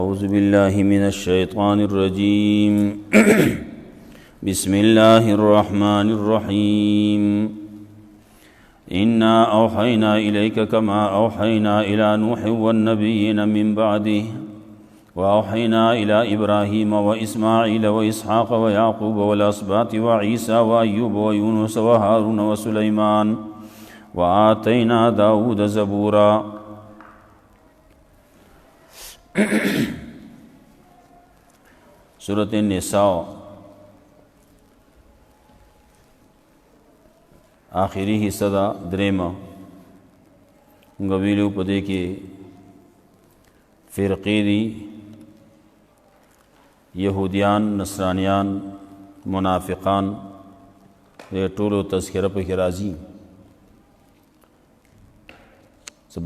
أعوذ بالله من الشيطان الرجيم بسم الله الرحمن الرحيم إنا أوحينا إليك كما أوحينا إلى نوح والنبيين من بعده وأوحينا إلى إبراهيم وإسماعيل وإسحاق ويعقوب والأسباط وعيسى وأيوب ويونس وهارون وسليمان وآتينا داود زبورا. سورة النساء آخری حصہ دا دریمہ گویلو پدے کے فرقی دی یہودیان نصرانیان منافقان دے ټولو تذکرہ پکې راځي.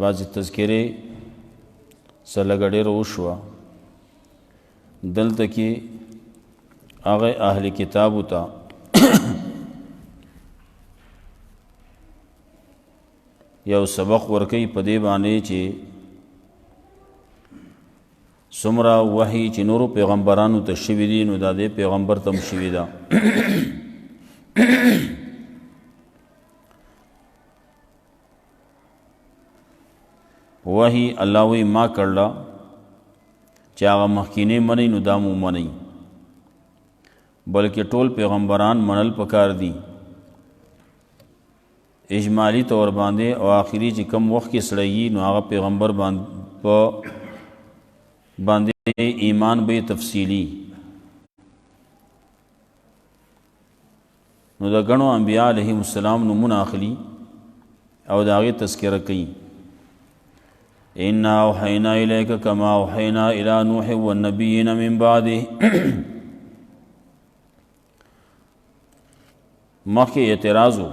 بعضې تذکرې څه لږه ډېره وشوه. دلته کې هغه اهل کتابو ته یو سبق ورکوي په دې باندې چې څومره وحي چې نورو پیغمبرانو ته شوي دي نو دا دې پیغمبر ته هم شوي ده. وحي الله وی ما کړله چې هغه مخکینې منئ نو دا مو منئ، بلکې ټول پیغمبران منل پکار دي اجمالی طور باندې، او آخری چې کم وخت کې سړی نو هغه پیغمبر باندې ایمان به تفصیلی. نو د غنو انبیاء علیهم السلام نمونه اخلي او د هغې تذکره کوي. انا اوحینا الیک کما اوحینا الی نوح والنبیین من بعده. مخکې اعتراض و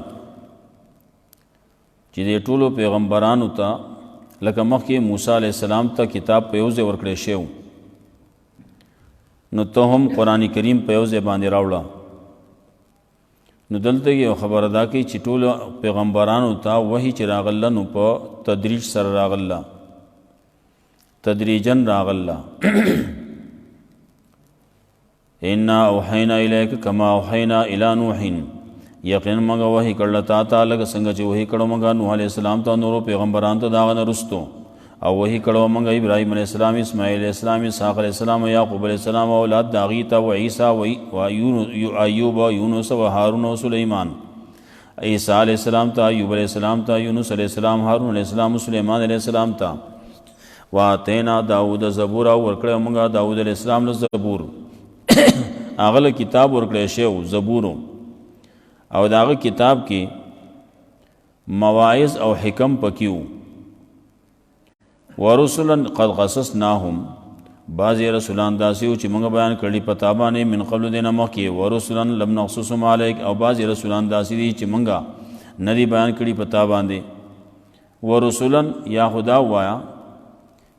چې د ټولو پیغمبرانو ته لکه مخکې موسی علیه السلام ته کتاب په یو ځای ورکړی شوی، نو ته هم قرآن کریم په یو ځای باندې راوړه. نو دلته یو خبره دا کوي چې ټولو پیغمبرانو ته وحی چې راغله نو په تدریج سره راغله، تدریجن راغله. انا اوحینا الیک کما اوحینا الی نوح، یقین مگا وحی کړل تا ته لکه څنګه چې وحی کړو مگا نوح علیہ السلام ته نورو پیغمبران ته داغه نه رستو، او وحی کړو مگا ابراهیم علیہ السلام، اسماعیل علیہ السلام، اسحاق علیہ السلام، یعقوب علیہ السلام اولاد داغی ته، و عیسی و ایوب و یونس و هارون و سلیمان، عیسی علیہ السلام ته، ایوب علیہ السلام ته، یونس علیہ السلام، هارون علیہ السلام، سلیمان علیہ السلام ته. واتینا داود زبور، او ورکړی مونږه داود علیہ السلام له زبور، هغه له کتاب ورکړی شوی زبورو، او د هغه کتاب کې مواعظ او حکم پکې وو. ورسلا قد قصصناهم، بعضې رسولان داسې وو چې موږ بیان کړي په تا باندې من قبل دې نه مخکې. ورسلا لم نقصصهم علیک، او بعضې رسولان داسې دي چې موږ نه دي بیان کړي په تا باندې. ورسلا یا خدا وایا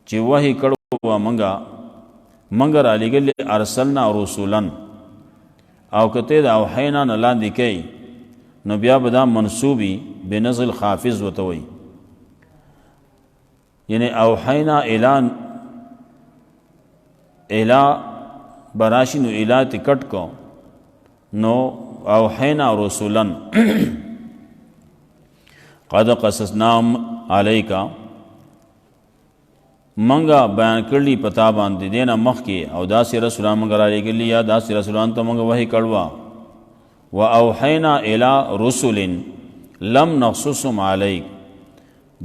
چې وحی کړو منګه را لېږلې ارسلنا رسولا، او کته د اوحینا نه لاندې کوي نو بیا به دا منصوبي بنزل خافظ ورته وایي، یعنی اوحینا الا براشي نو الا ته کټ کو نو اوحینا رسولا قد قصصناهم علیکا، منگا بیان کرلی پتا باندې دینا مخکې، او داسې رسولان منگا را لېږلي یا داسې رسولان ته منگا وحی کړوا. و اوحینا الی رسول لم نقصصهم علیک،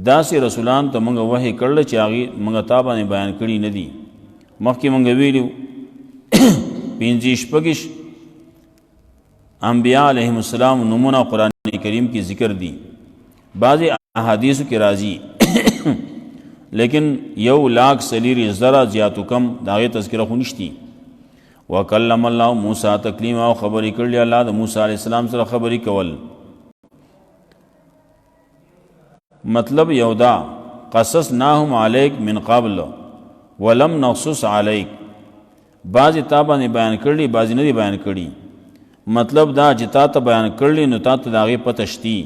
داسې رسولان ته منگا وحی کړل چې هغې منگا تا باندې بیان کړي نه دي. مخکې منگا ویلو 45 انبیاء علیهم السلام نمونه قرآن کریم کی ذکر دی، بعض احادیثو کی راضی لیکن 1,40,000 زیاتو کم داغه تذکرہ خو نشتی. وکلم الله موسی تکلیما، او خبرې کړلې الله د موسی علیہ السلام سره خبرې کول. مطلب یو دا قصصناهم علیک من قبل ولم نقصص علیک، بعضې تا باندې بیان کړلي بعضې نه دي بیان کړي. مطلب دا چې تا ته بیان کړلي نو تا ته د هغې پته شتي،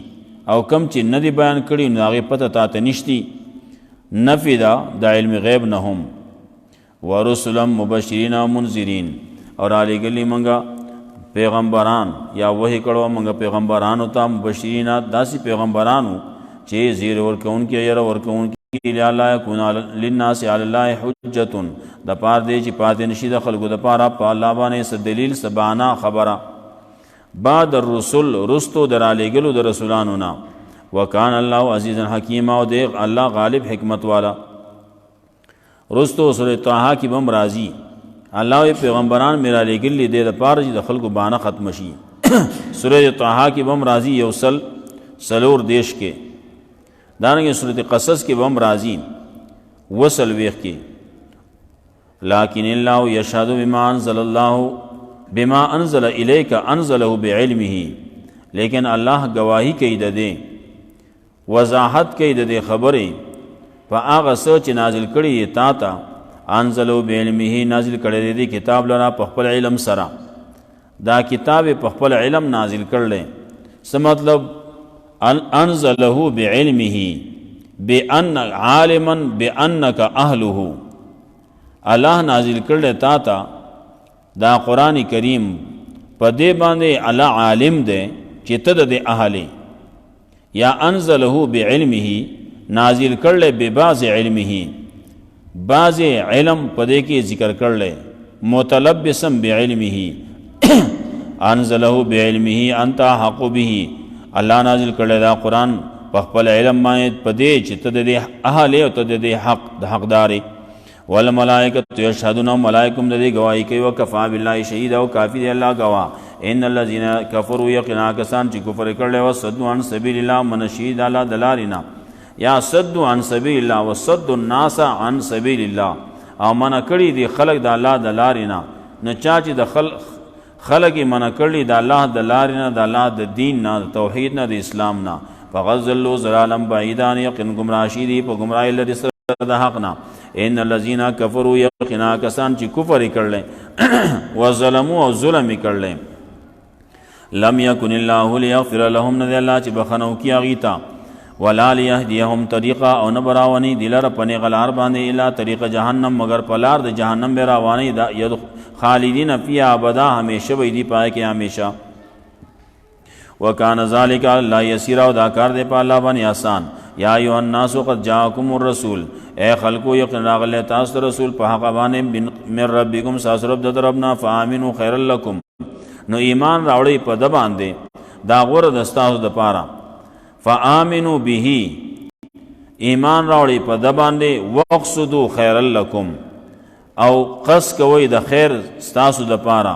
او کم چې نه دي بیان کړي نو د هغې پته تا ته نشتي. نفی دا د علم غیب نه هم، ورسلا مبشرین و منذرین اور علی گلی منگا پیغمبران یا وحی کړو منگا پیغمبرانو ته مبشرین داسی پیغمبرانو چې زیر ورکون کې ير ورکون کې لا یکون للناس علی الله حجت د پار دی چې پاتې نشي د خلکو د پاره په الله باندې س دلیل سبانا خبره بعد الرسل رستو در علی گلو د رسولانو نا وکان الله عزیزا حکیما او دی الله غالب حکمت والا رستو سورۃ طه کی بم راضی الله پیغمبران میرا لګلی دی د پاره چې د خلکو باندې ختم شي سورۃ طه کی بم راضی یوصل سلور دیش کې دانګه سورۃ قصص کې بم راضی وصل ویخ کې لکن الله یشهد بما انزل الله بما انزل الیک انزله بعلمه لیکن الله گواہی کوي د دې وضاحت کوي د دې خبرې په هغه څه چې نازل کړي تا ته انزلو بعلمه نازل کړی دی کتاب لرا په خپل علم سره دا کتاب په خپل علم نازل کړل څه مطلب انزله بعلمه بان عالما بانك اهله الله نازل کړل تا ته دا قران کریم په دې باندې الله عالم دی چې ته د اهلی یا انزله بعلمه نازل کړل به بعض علمه بعض علم پدې کې ذکر کړل متلبسم بعلمه انزله بعلمه انت حق به الله نازل کړل دا قران په خپل علم باندې پدې چې ته د اهل او ته د حق د حقداري والملائکه یشهدون ملائکم د دې گواہی کوي وکفا بالله شهید او کافی دی الله گواه ان الذين كفروا یقینا کسان چې کفر کړل او صد عن سبیل الله منشید الله دلارینا یا صد عن سبیل الله وصد الناس عن سبیل الله او منع کړي دي خلق د الله د لارینا نه چا چې د خلق منع کړي د الله د لارینا د الله د دین نه د توحید نه د اسلام نه فغزلوا ظلالم بعیدان یقین گمراشی دی په گمراهی لري سره د حق نه ان الذين كفروا یقینا کسان چې کفر کړل او ظلموا او ظلم کړل لم يكن الله ليغفر لهم ذل الله چې بخنو کی اغیتا ولا ليهديهم طريقا او نبراوني دلر پنی غلار باندې الا طریق جهنم مگر پلار د جهنم به رواني دا ید خالدین فيها ابدا همیشه وي دی پای کې همیشه وکانه ذالک لا یسیر او دا کار دی په الله باندې آسان یا ایو الناس قد جاءکم الرسول اے خلقو یقین راغله تاسو رسول په حق باندې من ربکم ساس رب د ربنا فامنوا خیر لكم نو ایمان راوړی په د باندې دا غور د تاسو د پاره فآمنوا به ایمان راوړی په د باندې وقصدوا خیر لكم او قص کوي د خیر تاسو د پاره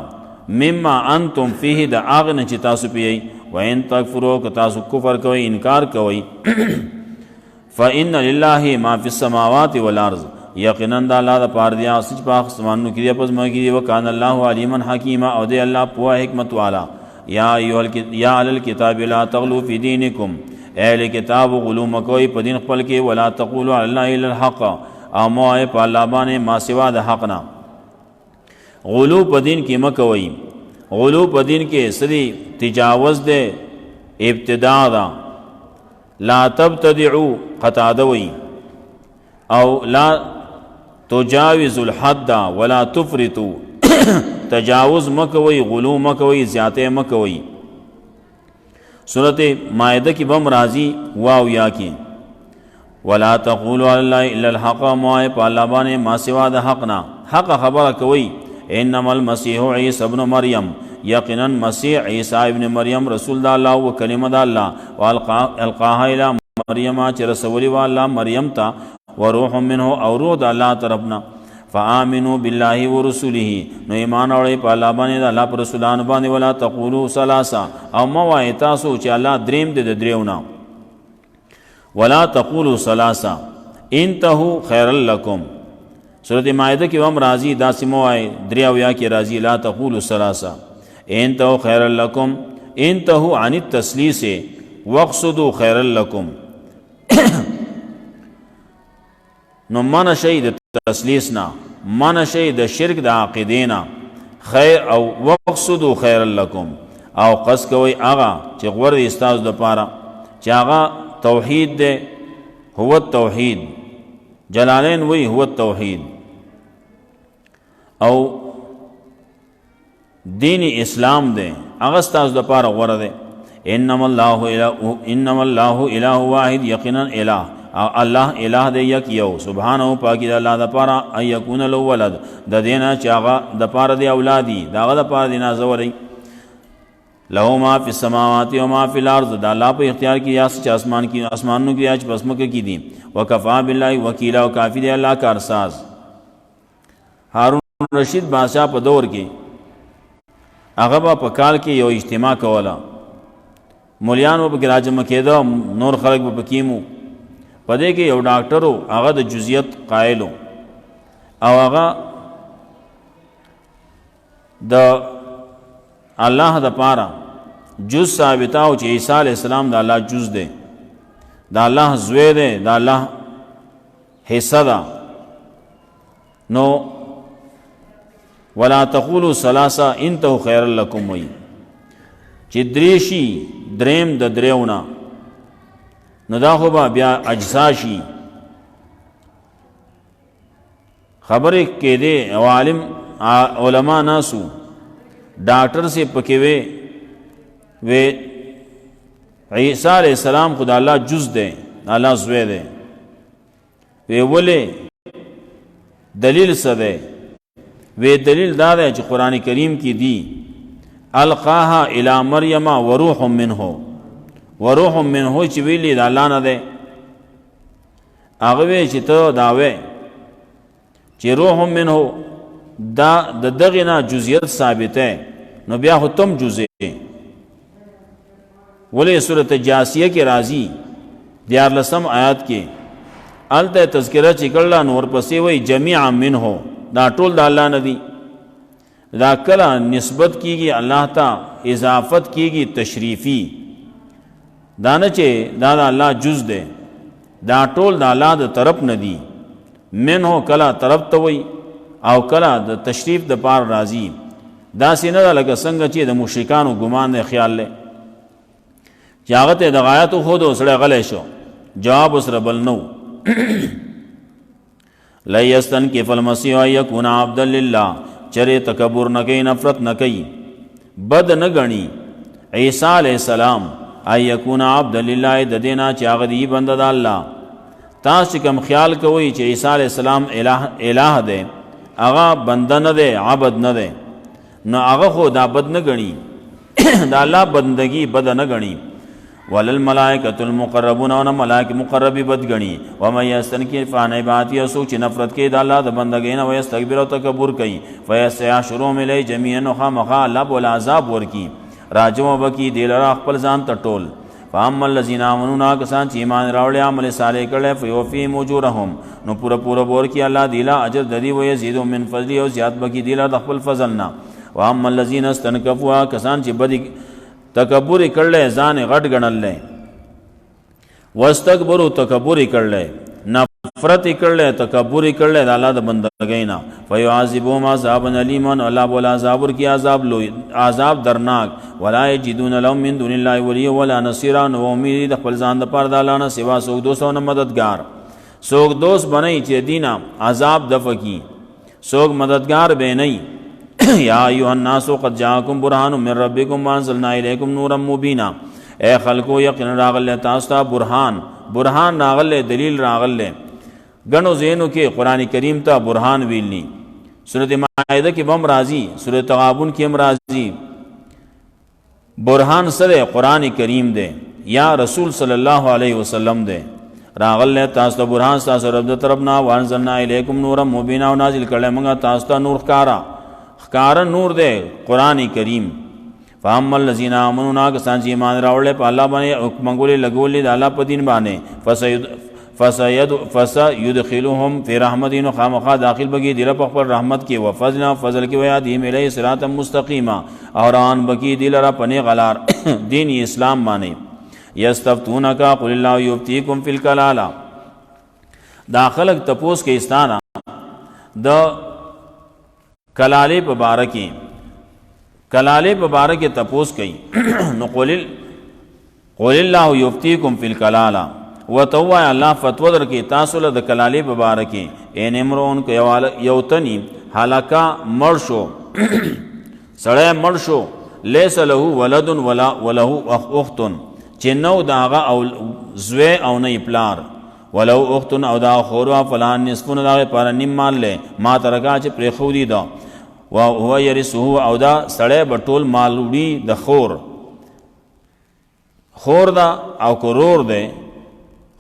مما انتم فيه د اغنه چې تاسو پیي وان تکفروا که تاسو کفر کوي انکار کوي فإن لله ما في السماوات والارض یقینا د الله د پاره دی اسج په اسمانونو کې دی پس ما کې دی وکانه الله علیما حکیما او دی الله په حکمت والا یا یا علی الكتاب لا تغلوا في دینکم اهل کتاب غلو مکوئی په دین خپل کې ولا تقولوا علی الله الا الحق او مو په الله باندې ما سوا د حق نه غلو په دین کې مکوئی غلو په دین کې سری تجاوز ده ابتداء ده لا تبتدعوا قطادوی او لا تجاوز الحد ولا تفرطوا تجاوز مکوئی غلو مکوئی زیادہ مکوئی سورۃ مائدہ کی بم راضی واو یا کی ولا تقولوا علی الله الا الحق ما پالابان ما سوا د حقنا حق خبر کوي انما المسيح عيسى ابن مريم یقینا مسیح عیسی ابن مریم رسول الله او کلمه الله والقاها الى مریم چې رسول الله مریم تا وروح منه او روح د الله طرفنا فآمنوا بالله ورسوله نو ایمان اورئ په الله باندې د الله پر رسولان باندې ولا تقولوا ثلاثه او موای تاسو چې الله دریم د دریونه ولا تقولوا ثلاثه انتهوا خير لكم سورۃ مائده کې هم راضی داسې موای دریاو یا کې راضی لا تقولوا ثلاثه انتهوا خير لكم انتهوا عن التثليث واقصدوا خير لكم نو من شي د تثلیثنا من شي د شرک د عقیدینا خیر او واقصدوا خير لكم او قص کوي هغه چې غوړ استاد د پاره چې هغه توحید ده هو التوحید جلالین وی هو التوحید او دین اسلام دے هغه ستاسو دپاره غوره دی. انما الله اله واحد، یقینا الہ الله الہ دی یک یو، سبحانه پاکی د الله دپاره ان یکون له ولد، د دینا چې هغه دپاره دی اولادی، د هغه دپاره دی نازوری. له ما فی السماوات و ما فی الارض، د الله په اختیار کې یا چې اسمانونو کې یا چې په ځمکه کې دي. وکفا بالله وکیلا، او کافی دی الله کارساز. هارون رشید بادشاہ په دور کې هغه به په کال کې یو اجتماع کوله، مولیان به پکې راجمع کېده، نور خلک به پکې مو. په دې کې یو ډاکټر و، هغه د جزئیت قایل و، او هغه د الله د پاره جز ثابتاو چې عیسی علیہ السلام د الله جز دی، د الله زوی دی، د الله حصہ ده. نو ولا تقولوا ثلاثه انتهوا خيرا لكم، وی چې درې شي دریم د دریونه، نو دا خو به بیا اجزا شي. خبرې کېدې او عالم علما ناسو ډاکټر سے پکې وی عیسی علیہ السلام خدا الله جز دی، الله زوی دی. وی ولې دلیل څه دی؟ وی دلیل دا دی چې قرآن کریم کې دی القاها الی مریم وروح منه، وروح منه چې ویلی د الله نه دی. هغه وی چې ته دا وی چې روح منه دا د دغه نه جزئیت ثابته، نو بیا خو تم جزئی. ولې سورۃ جاسیہ کې راځي 14 آیات کې الته تذکرہ چې کړه، نور پسې وی جميعا منه، دا ټول د الله نه دی. دا کله نسبت کیږي الله ته، اضافت کیږي تشریفی، دا نه چې دا د الله جز دی، دا ټول د الله د طرف نه دی. منه کله طرف ته وی او کله د تشریف د پار راځي. دا سینه ده لکه څنګه چې د مشرکانو ګمان دی، خیال لې چې هغه ته د غایاتو خود سړی غلی شو، جواب وسره بل نو. لا یستنکف المسیح ان یکون عبدا لله، چرې تکبر نه کوي، نفرت نه کوي، بد نه غني عیسی علیہ السلام ان یکون عبدا لله، د دینا چې هغه دی بنده د الله. تاسو کوم خیال کوئ چې عیسی علیہ السلام الہ دی، هغه بنده نه دی، عبد نه دی، نو هغه خو دا بد نه غني، دا الله بندگی بد نه غني. وللملائکۃ المقربون، او ملائکه مقربی بد غني. ومن یستنکف عن عبادتی، سوچ نفرت کې د الله د بندګۍ نه، ويستكبر او تکبر کوي، فیسحشرهم الی جميعا، خامخا الله بول عذاب ورکی، راجم وبکی دلرا خپل ځان ته ټول. فاما الذین آمنوا، کسان چې ایمان راوړل عمل صالح کړل، فیوفیهم اجورهم، نو پورا بور کی الله دیلا اجر ددی، و یزيد من فضل، او زیات بکی دیلا د خپل فضل نه. واما الذین استنکفوا، کسان چې بدی تکبر کړل، ځان غټ ګڼل، واستكبروا تکبر کړل، نفرت کړل، تکبر کړل د الله د بندګۍ نه. فیعذبهم عذابا الیما، الله بول عذاب ورکی، عذاب لوی، عذاب درناک. ولا یجدون لهم من دون الله ولیا ولا نصيرا، نو امید د خپل ځان د پاره د الله نه سوا څوک دوست او مددگار. څوک دوست بنئ چې دینه عذاب دفع کی، څوک مددگار به نه. یا ایها الناس قد جاءکم برهان من ربکم وانزلنا الیکم نورا مبینا، اے خلقو یقینا راغله تاسو ته برهان راغله، دلیل راغله. غنو زینو کې قران کریم ته برهان ویلنی، سورۃ مائده کې بم راضی، سورۃ تغابن کې هم راضی. برهان سره قران کریم دے یا رسول صلی الله علیه وسلم دے، راغله تاسو ته برهان تاسو رب د طرفنا، وانزلنا الیکم نورا مبینا، او نازل کړل موږ تاسو ته نور ښکارا نور دے قرآن کریم. فاما الذین آمنوا، کسان چې ایمان راوړل په الله باندې، منګولې لګولې د الله په دین باندې، فسيدخلهم فی رحمتین، خامخا داخل بگی دل په خپل رحمت کې، وفضل فضل کې، ویادهم الیه صراطا مستقیما، اور ان بگی دل را پنی غلار دین اسلام باندې. یستفتونک قل الله یفتیکم فی الکلالہ، دا خلق تپوس کې استانه د کلالے په بارکه، کلالے په بارکه تپوس کوي. نو قل الله یفتیکم فی الکلالہ، وتوای الله فتوا درکې تاسو له د کلالې په باره کې. ان امرون یوتنی حالکا مړ شو سړی مړ شو لیس له ولد وله اخت چې نو د هغه او زوی او نه پلار ولو اخت او دا خوروا فلان نصفون دا پر نیم مال له ما ترکا چې پرې خو دی دا او هو يرثه او دا سړی بټول مال وړي د خور دا او کرور دی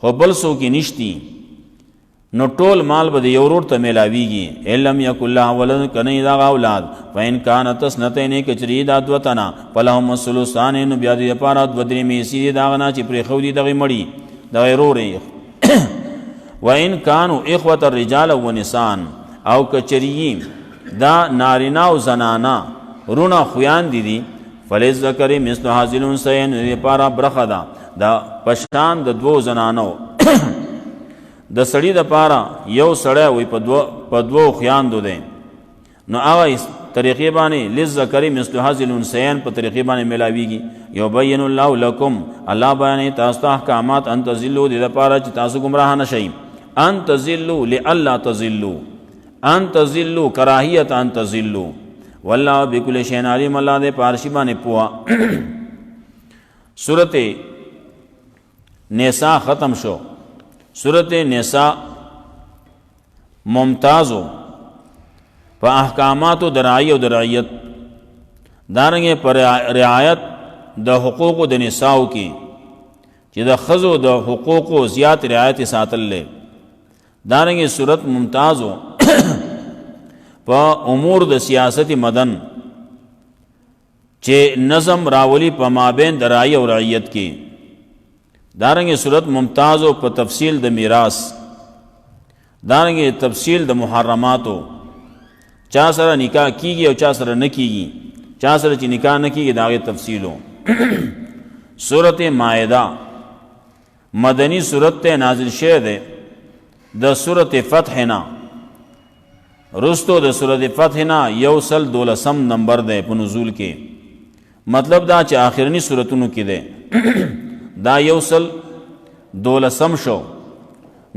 خو بل سو کې نشتی نو ټول مال به یو ورور ته ملاویږي علم یکل له ولد کنه دا اولاد فین کانت سنتین کچری دا دوتنا فلهم الثلثان نو بیا دې پاره د درې میسی دا غنا چې پرې خو دی دغه مړی دغه ورور وَإِن كَانُوا إِخْوَةَ الرِّجَالَ وَنِسَاءً او کچری دا نارینا او زنانا رونا خویان دي فلذکر مثل حاصل الانثیین لپاره برخه دا پشان د دوو زنانو د سړی د پاره یو سړی وي په دوو خویان دي نو هغه طریقې باندې لذکر مثل حاصل الانثیین په طریقې باندې ملاویږي یبین الله لكم الله بیان تاسو ته احکامات ان تذلوا د لپاره چې تاسو گمراه نشئ ان تذلوا لالا تذلوا ان تذلوا کراهیت ان تذلوا والله بكل شيء عليم الله دې پارشي باندې پوا سورته نساء ختم شو سورته نساء ممتازو په احکاماتو درعی او درعیت دارنګه پر رعایت د حقوق د نساء کی چې د خزو د حقوق زیات رعایت ساتل له دارنګه صورت ممتازو په امور د سیاست مدن چې نظم راولی په مابین درعی او رعیت کی دارنګه صورت ممتازو په تفصیل د میراث دارنګه تفصیل د محرماتو چا سره نکاح کیږي او چا سره نه کیږي چا سره چې نکاح نه کیږي داغه تفصیلو سورۃ مائده مدنی سورۃ ته نازل شوه ده د سورۃ فتح نه رستو د سورۃ فتح نه یو سل دولسم نمبر ده په نزول کې مطلب دا چې آخرنی سورتونو کې ده دا یو سل دولسم شو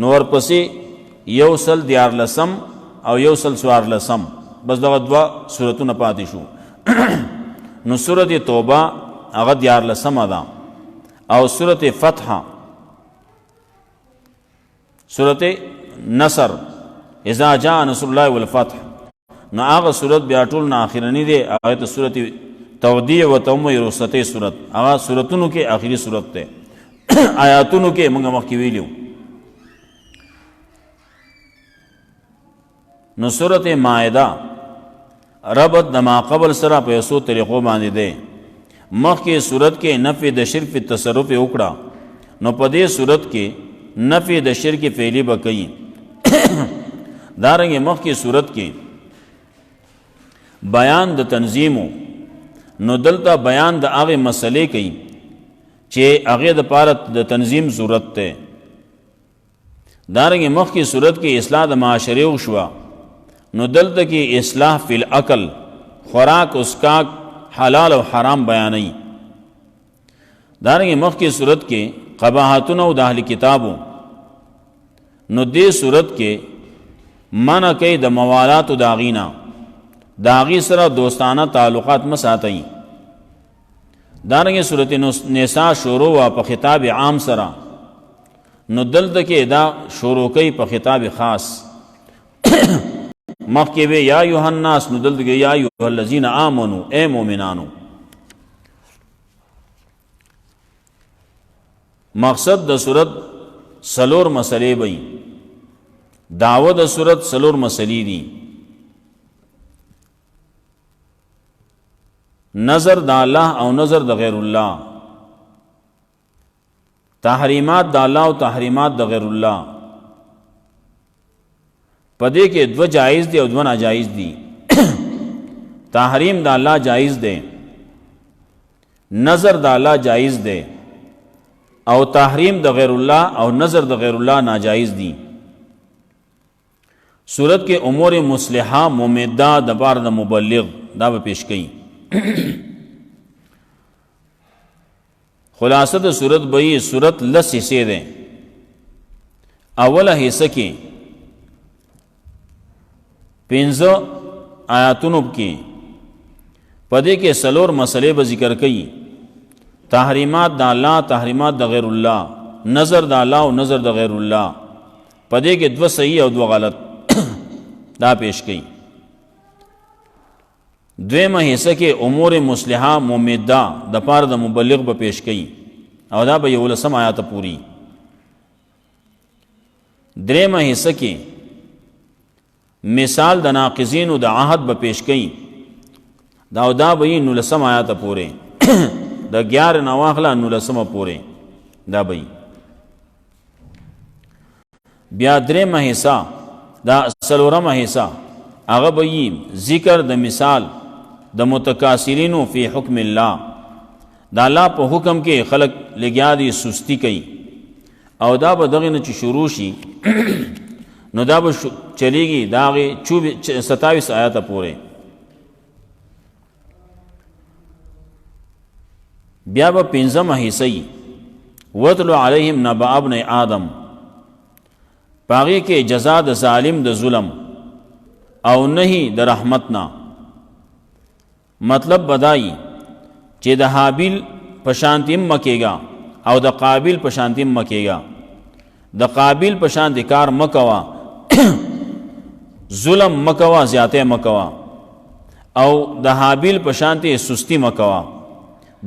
نور پسې یو سل دیارلسم او یو سل سوارلسم بس دغه دوا سورتونه پاتې شو نو سورۃ توبه هغه دیارلسم ده او سورۃ فتح سورۃ نصر اذا جاء نصر الله والفتح نو هغه سورۃ بیا ټول نه اخرنی دی هغه ته سورۃ تودیع و تومه رسته سورۃ هغه سورتونو کې اخري سورۃ ده آیاتونو کې موږ مخکې ویلو نو سورۃ مائده ربط د ما قبل سره په یسو طریقو باندې ده مخکې سورۃ کې نفی د شرک په تصرف وکړه نو په دې سورۃ کې نفی د شرک فعلی بکئی دارنګه مخکې سورۃ کې بیان د تنظیمو نو دلته بیان د هغه مسلې کوي چې هغه د پاره د تنظیم ضرورت ده دارنګه مخکې سورۃ کې اصلاح د معاشره وشوا نو دلته کې اصلاح فی العقل خوراک اسکاک حلال او حرام بیانای دارنګه مخکې سورۃ کې قباحتونه او د اهل کتابو نو دې سورۃ کې منع کوي د موالات او داغینا داغی سره دوستانه تعلقات مساتای دارنګه سورۃ نساء شروع وا په خطاب عام سره نو دلته کې دا شروع کوي په خطاب خاص مخکې وی یا ایها الناس نو دلته کې یا ایها الذین آمنو اے مؤمنانو مقصد د صورت سلور مسئلے بئی دعوت د صورت سلور مسئلی دی نظر د الله او نظر د غیر الله تحریمات د الله او تحریمات د غیر الله پدې کې دو جائز دي او دو ناجائز دي تحریم د الله جائز دی نظر د الله جائز دی او تحریم د غیر الله او نظر د غیر الله ناجائز دي صورت کے امور مصلحہ ممدہ دبار د مبلغ دا به پیش کئی خلاصت صورت بئی صورت لس حصے دیں اولا حصہ کی پنزو آیاتونو کې پدې کې سلور مسلې به ذکر کړي، تحریمات د الله، تحریمات د غیر الله، نظر د الله او نظر د غیر الله، پدې کې دو صحیح او دو غلط دا پیش کړي. دویمه حصہ کې امور مصلحه ممده د پاره د مبلغ به پیش کړي او دا به 11 آیات پوری. دریمه حصہ کې مثال د ناقضین د عهد به پیش کړي دا به 19 آیات پوره د 11 نواخله 19 پوره دا به. بیا دریمه حصہ دا سلورمه حصہ هغه به ذکر د مثال د متکاسرینو فی حکم الله، دا الله په حکم کې خلق لګیا دي سستی کوي او دا به دغه نه چې شروع شي نو دا به چلیږي داغه 27 آیات پورې. بیا به 15 حصہ وَاتْلُ عَلَيْهِمْ نَبَأَ ابْنِ آدم، پاغي کې جزا د ظالم د ظلم او نهي د رحمتنا. مطلب بدائی چې د حابیل پشانتیم مکیگا او د قابل پشانتیم مکیگا. د قابل پشانت کار مکوا ظلم مکوا زیاته مکوا او د حابیل پشانت سستی مکوا.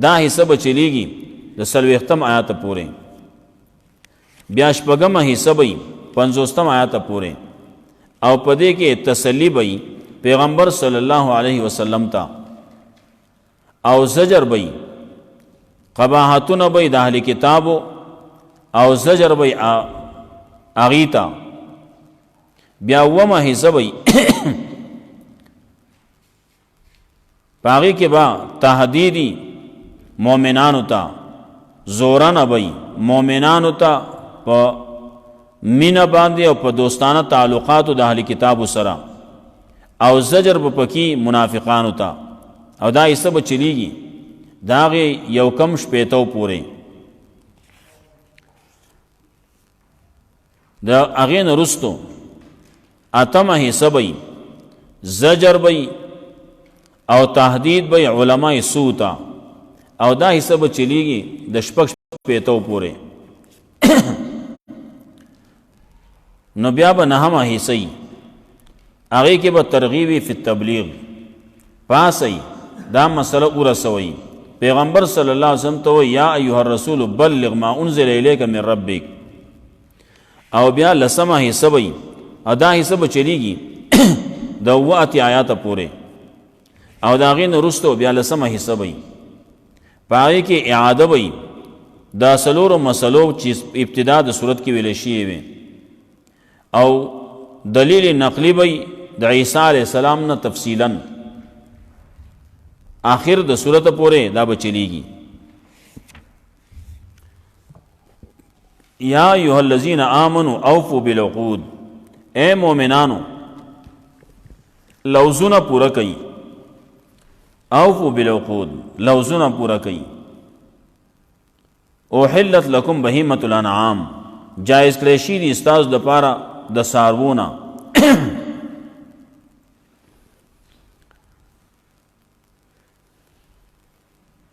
دا حصہ بچلیگی د سلوختم آیات پورے. بیا شپږم حصہ بئی 50 آیات پورے او پدې کې تسلی بئی پیغمبر صلی الله علیه وسلم تا او زجر بئی قباحتون بئی د اهل کتابو او زجر بئی اغیتا. بیا ومه حصہ بئی پاغي کې با تهدیدی مومنانو تا زوران بئی مومنانو تا په مینا باندې او په دوستانه تعلقاتو د اهل کتابو سره او زجر په پکی منافقانو ته او دا یې سبا چلیږي داغه یو کم شپېتو پورې. د هغې نه رستو اتمه حصہ بئی زجر بئی او تهدید بئی علماء سوء ته او دا حصہ به چلیږي د شپږ شپېتو پورې. نو بیا به نهمه حصہ هغې کې به ترغیبی فی التبلیغ پاسی دا مسئلہ ورسوي پیغمبر صلی اللہ علیہ وسلم تو یا ایها الرسول بلغ ما انزل الیک من ربک. او بیا لسمه حصہ بئی ادا حصہ به چلیږي د 7 آیات پورې او دا غین رستو بیا لسمه حصہ بئی پای کې اعاده بئی دا سلور مسلو چې ابتدا د صورت کې ویل شي وي او دلیل نقلی بئی د عیسی علیہ السلام نه تفصیلا آخر د صورت پورې دا بچلیږي. یا ایها الذین آمنوا اوفوا بالعقود، اے مومنانو لوزونه پورا کړئ. اوفوا بالعقود لوزونه پورا کړئ. احلت لکم بهیمة الانعام، جائز کړی شي دي ستاسو دپاره د څاروونه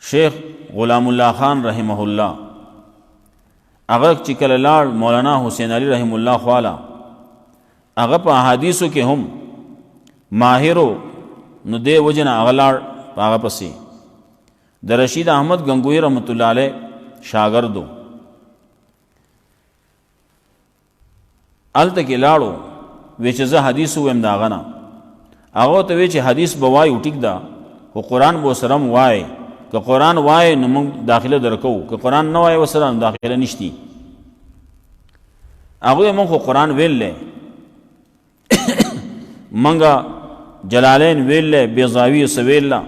شیخ غلام الله خان رحمه الله هغه چې کله لاړ مولانا حسین علی رحم الله خواله هغه په احادیثو کې هم ماهرو نو دی وجنه هغه لاړ هغه پسې د رشید احمد گنگوی رحمت الله علیه شاګردو الته کې لاړو وی چې زه حدیث ویم دا غنه هغه ته وی چې حدیث بوای ټیک دا خو قرآن بو سرم وای که قرآن وای نو موږ داخله درکو که قرآن نه وای وسره داخله نشتی. هغه موږ خو قرآن ویلې منګه جلالین ویلې بیضاوی سویلا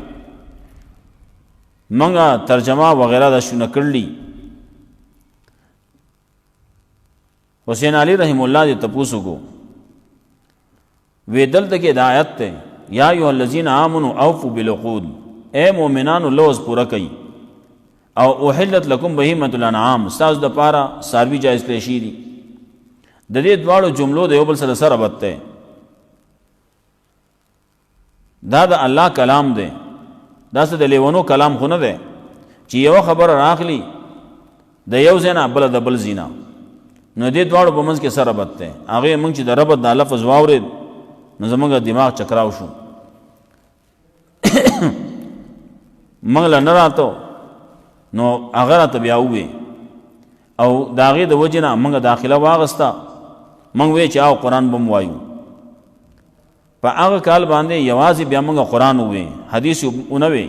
منګه ترجمه وغیرہ دا شنو کړلی. حسین علی رحم الله دې تپوسو کو وی دلته کې ہدایت ته یا ایها الذین آمنوا اوفوا بالعقود، اے مومنانو لوز پورا کئی. او احلت لکم بهیمة الانعام، ستاسو د پاره څاروي جایز کړی شي دي. د دې دواړو جملو د یو بل سره سره ربط دی. دا د الله کلام دی، دا څه د لیونو کلام خو نه دی چې یو خبره راغلی د یو ځای نه بله د بل ځای نه، نو دې دواړو په منځ کې څه ربط دی؟ هغې موږ چې د ربط دا لفظ واورېد نو زموږ دماغ چکراو شو، موږ له نه راته نو هغه راته بیا ووې او د هغې د وجې نه موږ داخله واغسته، موږ وی چې او قرآن به م وایو. په هغه کال باندې یوازې بیا موږ قرآن ووې، حدیث ونه وې،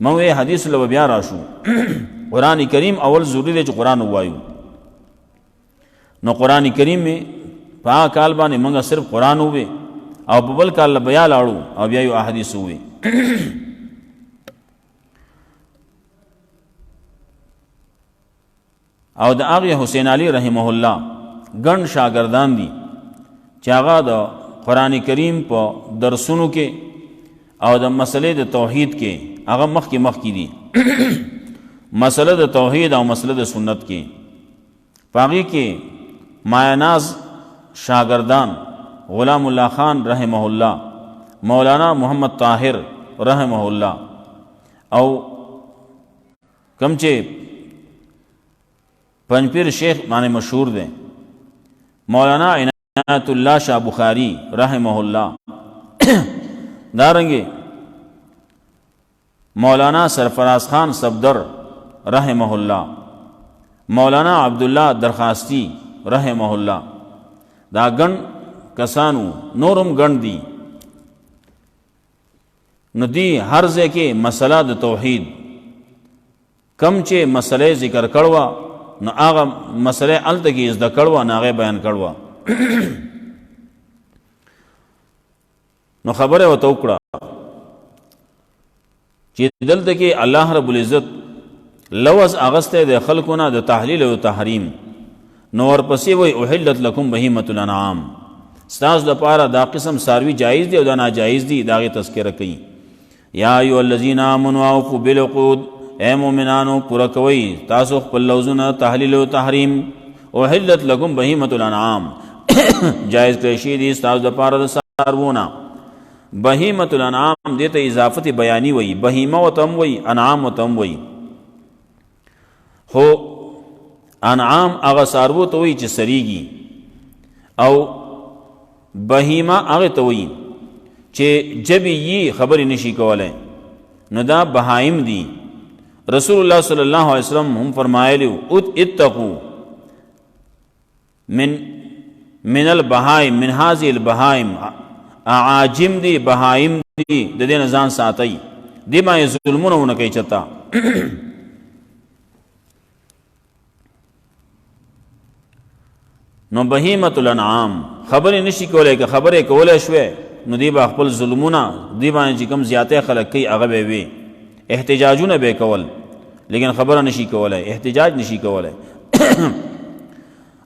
موږ وی حدیث له بیا راشو قرآن کریم اول ضروري دی چې قرآن ووایو. نو قرآن کریم می په هغه کال باندې موږ صرف قرآن ووې او په بل کال بیا لاړو او بیا یو احادیث ووې. او د هغې حسین علي رحمه الله ګڼ شاګردان دي چې هغه د قرآن کریم په درسونو کې او د مسلې د توحید کې هغه مخکې دي مسله د توحید او مسله د سنت کې. په هغې کې مایناز شاگردان غلام الله خان رحمه الله، مولانا محمد طاهر رحمه الله، او کم چې پنځپیر شیخ باندې مشهور دی مولانا عنایت الله شاه بخاری رحمه الله، دارنګې مولانا سرفراز خان صفدر رحمه الله، مولانا عبدالله درخواستی رحمه الله، دا ګڼ کسانو نورم ګڼ دي. نو دی هر ځای کې مسله د توحید کم چې مسله ذکر کړوه نو هغه مسله هلته کې زده کړوه نو هغه بیان کړوه. نو خبره ورته وکړه چې دلته کې الله رب العزت لوز اغسته د خلقونه د تحلیل او تحریم، نو ورپسې وی احلت لکم بهیمة الانعام، ستاسو لپاره دا قسم ساروی جایز دی او دا ناجایز دی، دا غي تذکرہ کوي. یا ایها الذین آمنوا اوفوا بالعقود، اے مومنانو پورا کوي تاسو خپل لوزونه تحلیل او تحریم. احلت لکم بهیمة الانعام، جایز کړی شي دي ستاسو لپاره د ساروونه. بهیمة الانعام دې ته اضافت بیانی وی، بهیمه وتم وی، انعام وتم وی. خو انعام هغه سارو ته وی چې سریږي، او بهیمه هغه ته وی چې جبی یي خبرې نشي کولای، نو دا بهایم دي. رسول الله صلی الله علیه وسلم هم فرمایلی اتقوا من البهائم، من هذه البهائم، اعاجم دی بهایم دی، د دې نه ځان ساتئ، دې باندې ظلمونه ونه کوي چتا. نو بهیمة الانعام خبرې نشي کولای، که خبرې کولای شوې نو دی به خپل ظلمونه دی باندې چې کوم زیاتې خلک کوي هغه به وي، احتجاجونه به کول، لیکن خبره نشي کولای، احتجاج نشي کولای.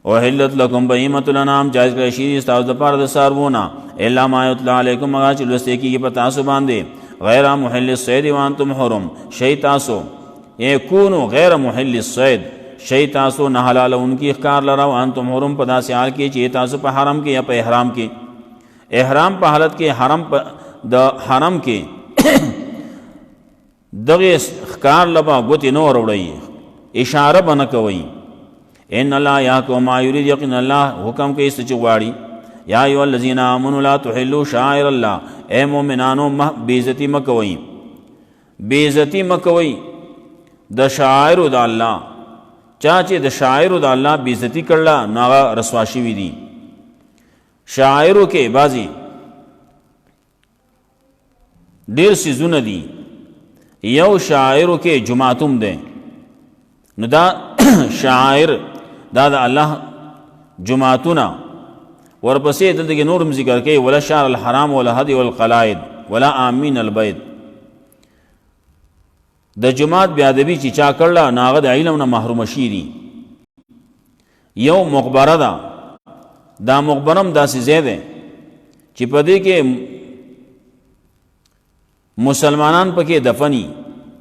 وحلت لکم بهیمة الانعام، جایز کړی شي دي ستاسو دپاره د څاروونه، الا ما یتلی علیکم، هغه چې لوستې کېږي په تاسو باندې، غیر محل الصید وانتم حرم، شی تاسو یکونو غیر محل الصید، شی تاسو نه حلالونکي ښکار لره، وانتم حرم په داسې حال کې چې تاسو په حرم کې یا په احرام کې، احرام په حالت کې، حرم د حرم کې دغه ښکار لبا ګوتې نه وروړئ، اشاره به نه کوئ. ان الله یحکم ما یرید، یقینا الله حکم کوي څه چې غواړي. یا ایها الذین آمنوا لا تحلوا شعائر الله، اے مومنانو بېعزتي مه کوئ، بېعزتي مه کوئ د شعائرو د الله. چا چې د شاعرو د الله بېعزتي کړله نو هغه رسوا شوي دي. شاعرو کې بعضې ډېر څیزونه دي، یو شاعرو کې جماعتم دی، نو دا شاعر دا د الله جماعتونه. ورپسې دلته کې نورم ذکر کوي ولا شعر الحرام ولا هدي والقلائد ولا آمین البیت. د جماعت بیادبی چې چا کړله نو هغه د علم نه محروم شي دي. یو مقبره ده، دا مقبرم داسې ځای دی چې په دې کې مسلمانان پکې دفني،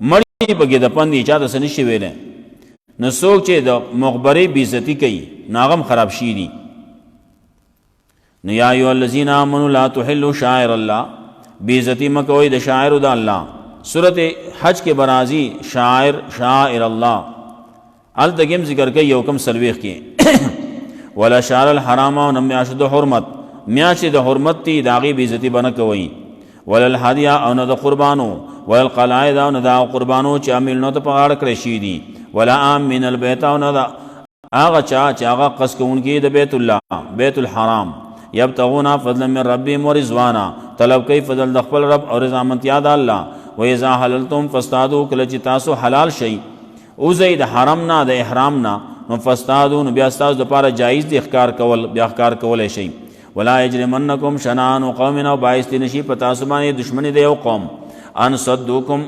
مړي پکې دفن دي، چا ته څه نشي ویلی. نو څوک چې د مقبرې بېعزتي کوي نو هغه هم خراب شي دي. نو یا ایها الذین آمنوا لا تحلوا شعائر الله، بیزتی مکوئی د شاعر د الله. سورۃ حج کې برازی شاعر الله التګم ذکر کوي یو کم سلويخ کې ولا شعر الحرام او میاشت د حرمت میاشت د حرمت تی داغي بیزتی بنه کوي ولا الهدیا او نه د قربانو ولا القلائد او نه د قربانو چې عامل نو ته پغاړ کړی شي دي ولا امن البيت او نه هغه چې هغه قص کوونکی د بیت الله بیت الحرام یبتغون فضلا من ربهم ورضوانا طلب کوي فضل د خپل رب او رضامت یاد الله. و اذا حللتم فاصطادوا کله چې تاسو حلال شي او زید حرم نه د احرام نه نو فاصطادوا نو بیا تاسو د پاره جایز دي اخکار کول بیا اخکار کولای شي. ولا یجرمنکم شنآن قوم او باعث نشي پتا سبانه دشمنی دی او قوم ان صدوکم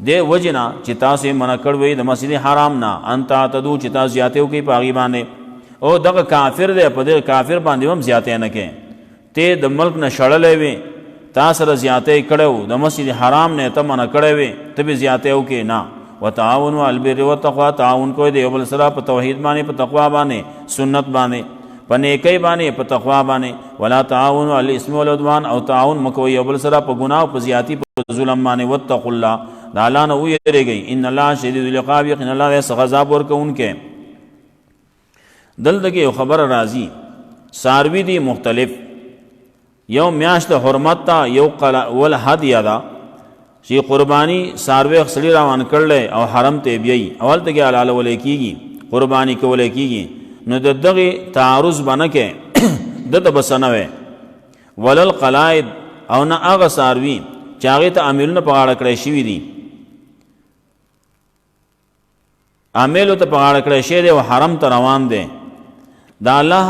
دی وجنا چې تاسو منع کړوي د مسجد حرام نه ان تعتدوا چې تاسو زیاتیو کوي پاغي باندې او دغه کافر دی په دغه کافر باندې هم زیاتې نه کې ته د ملک نه شړلې وي تاسو را زیاتې کړو د مسجد حرام نه ته منع کړوي ته به زیاتیو کې نه. وتعاونوا على البر والتقوى تعاون کوي دی بل سره په توحید باندې په تقوا باندې سنت باندې په نیکی باندې په تقوا باندې. ولا تعاونوا على الاثم والعدوان او تعاون مکوي بل سره په ګناه او په زیاتی په ظلم باندې. واتقوا الله د الله نه ویریږئ ان الله شدید العقاب یقینا الله سخت عذاب ورکوونکی. دلته کې یو خبر راځي ساروی دی مختلف یو میاشت حرمت تا یو ول هدیه دا چې قربانی ساروی خسړي روان کړل او حرم ته بیاي اول ته کې حلال ولې کیږي قربانی کولې کیږي نو دغه تعارض باندې کې د بسنوي ولل قلائد او نه هغه ساروی چې هغه ته عاملونه پغاړه کړی شي دي عاملو ته پغاړه کړی شي دی او حرم ته روان دي دا الله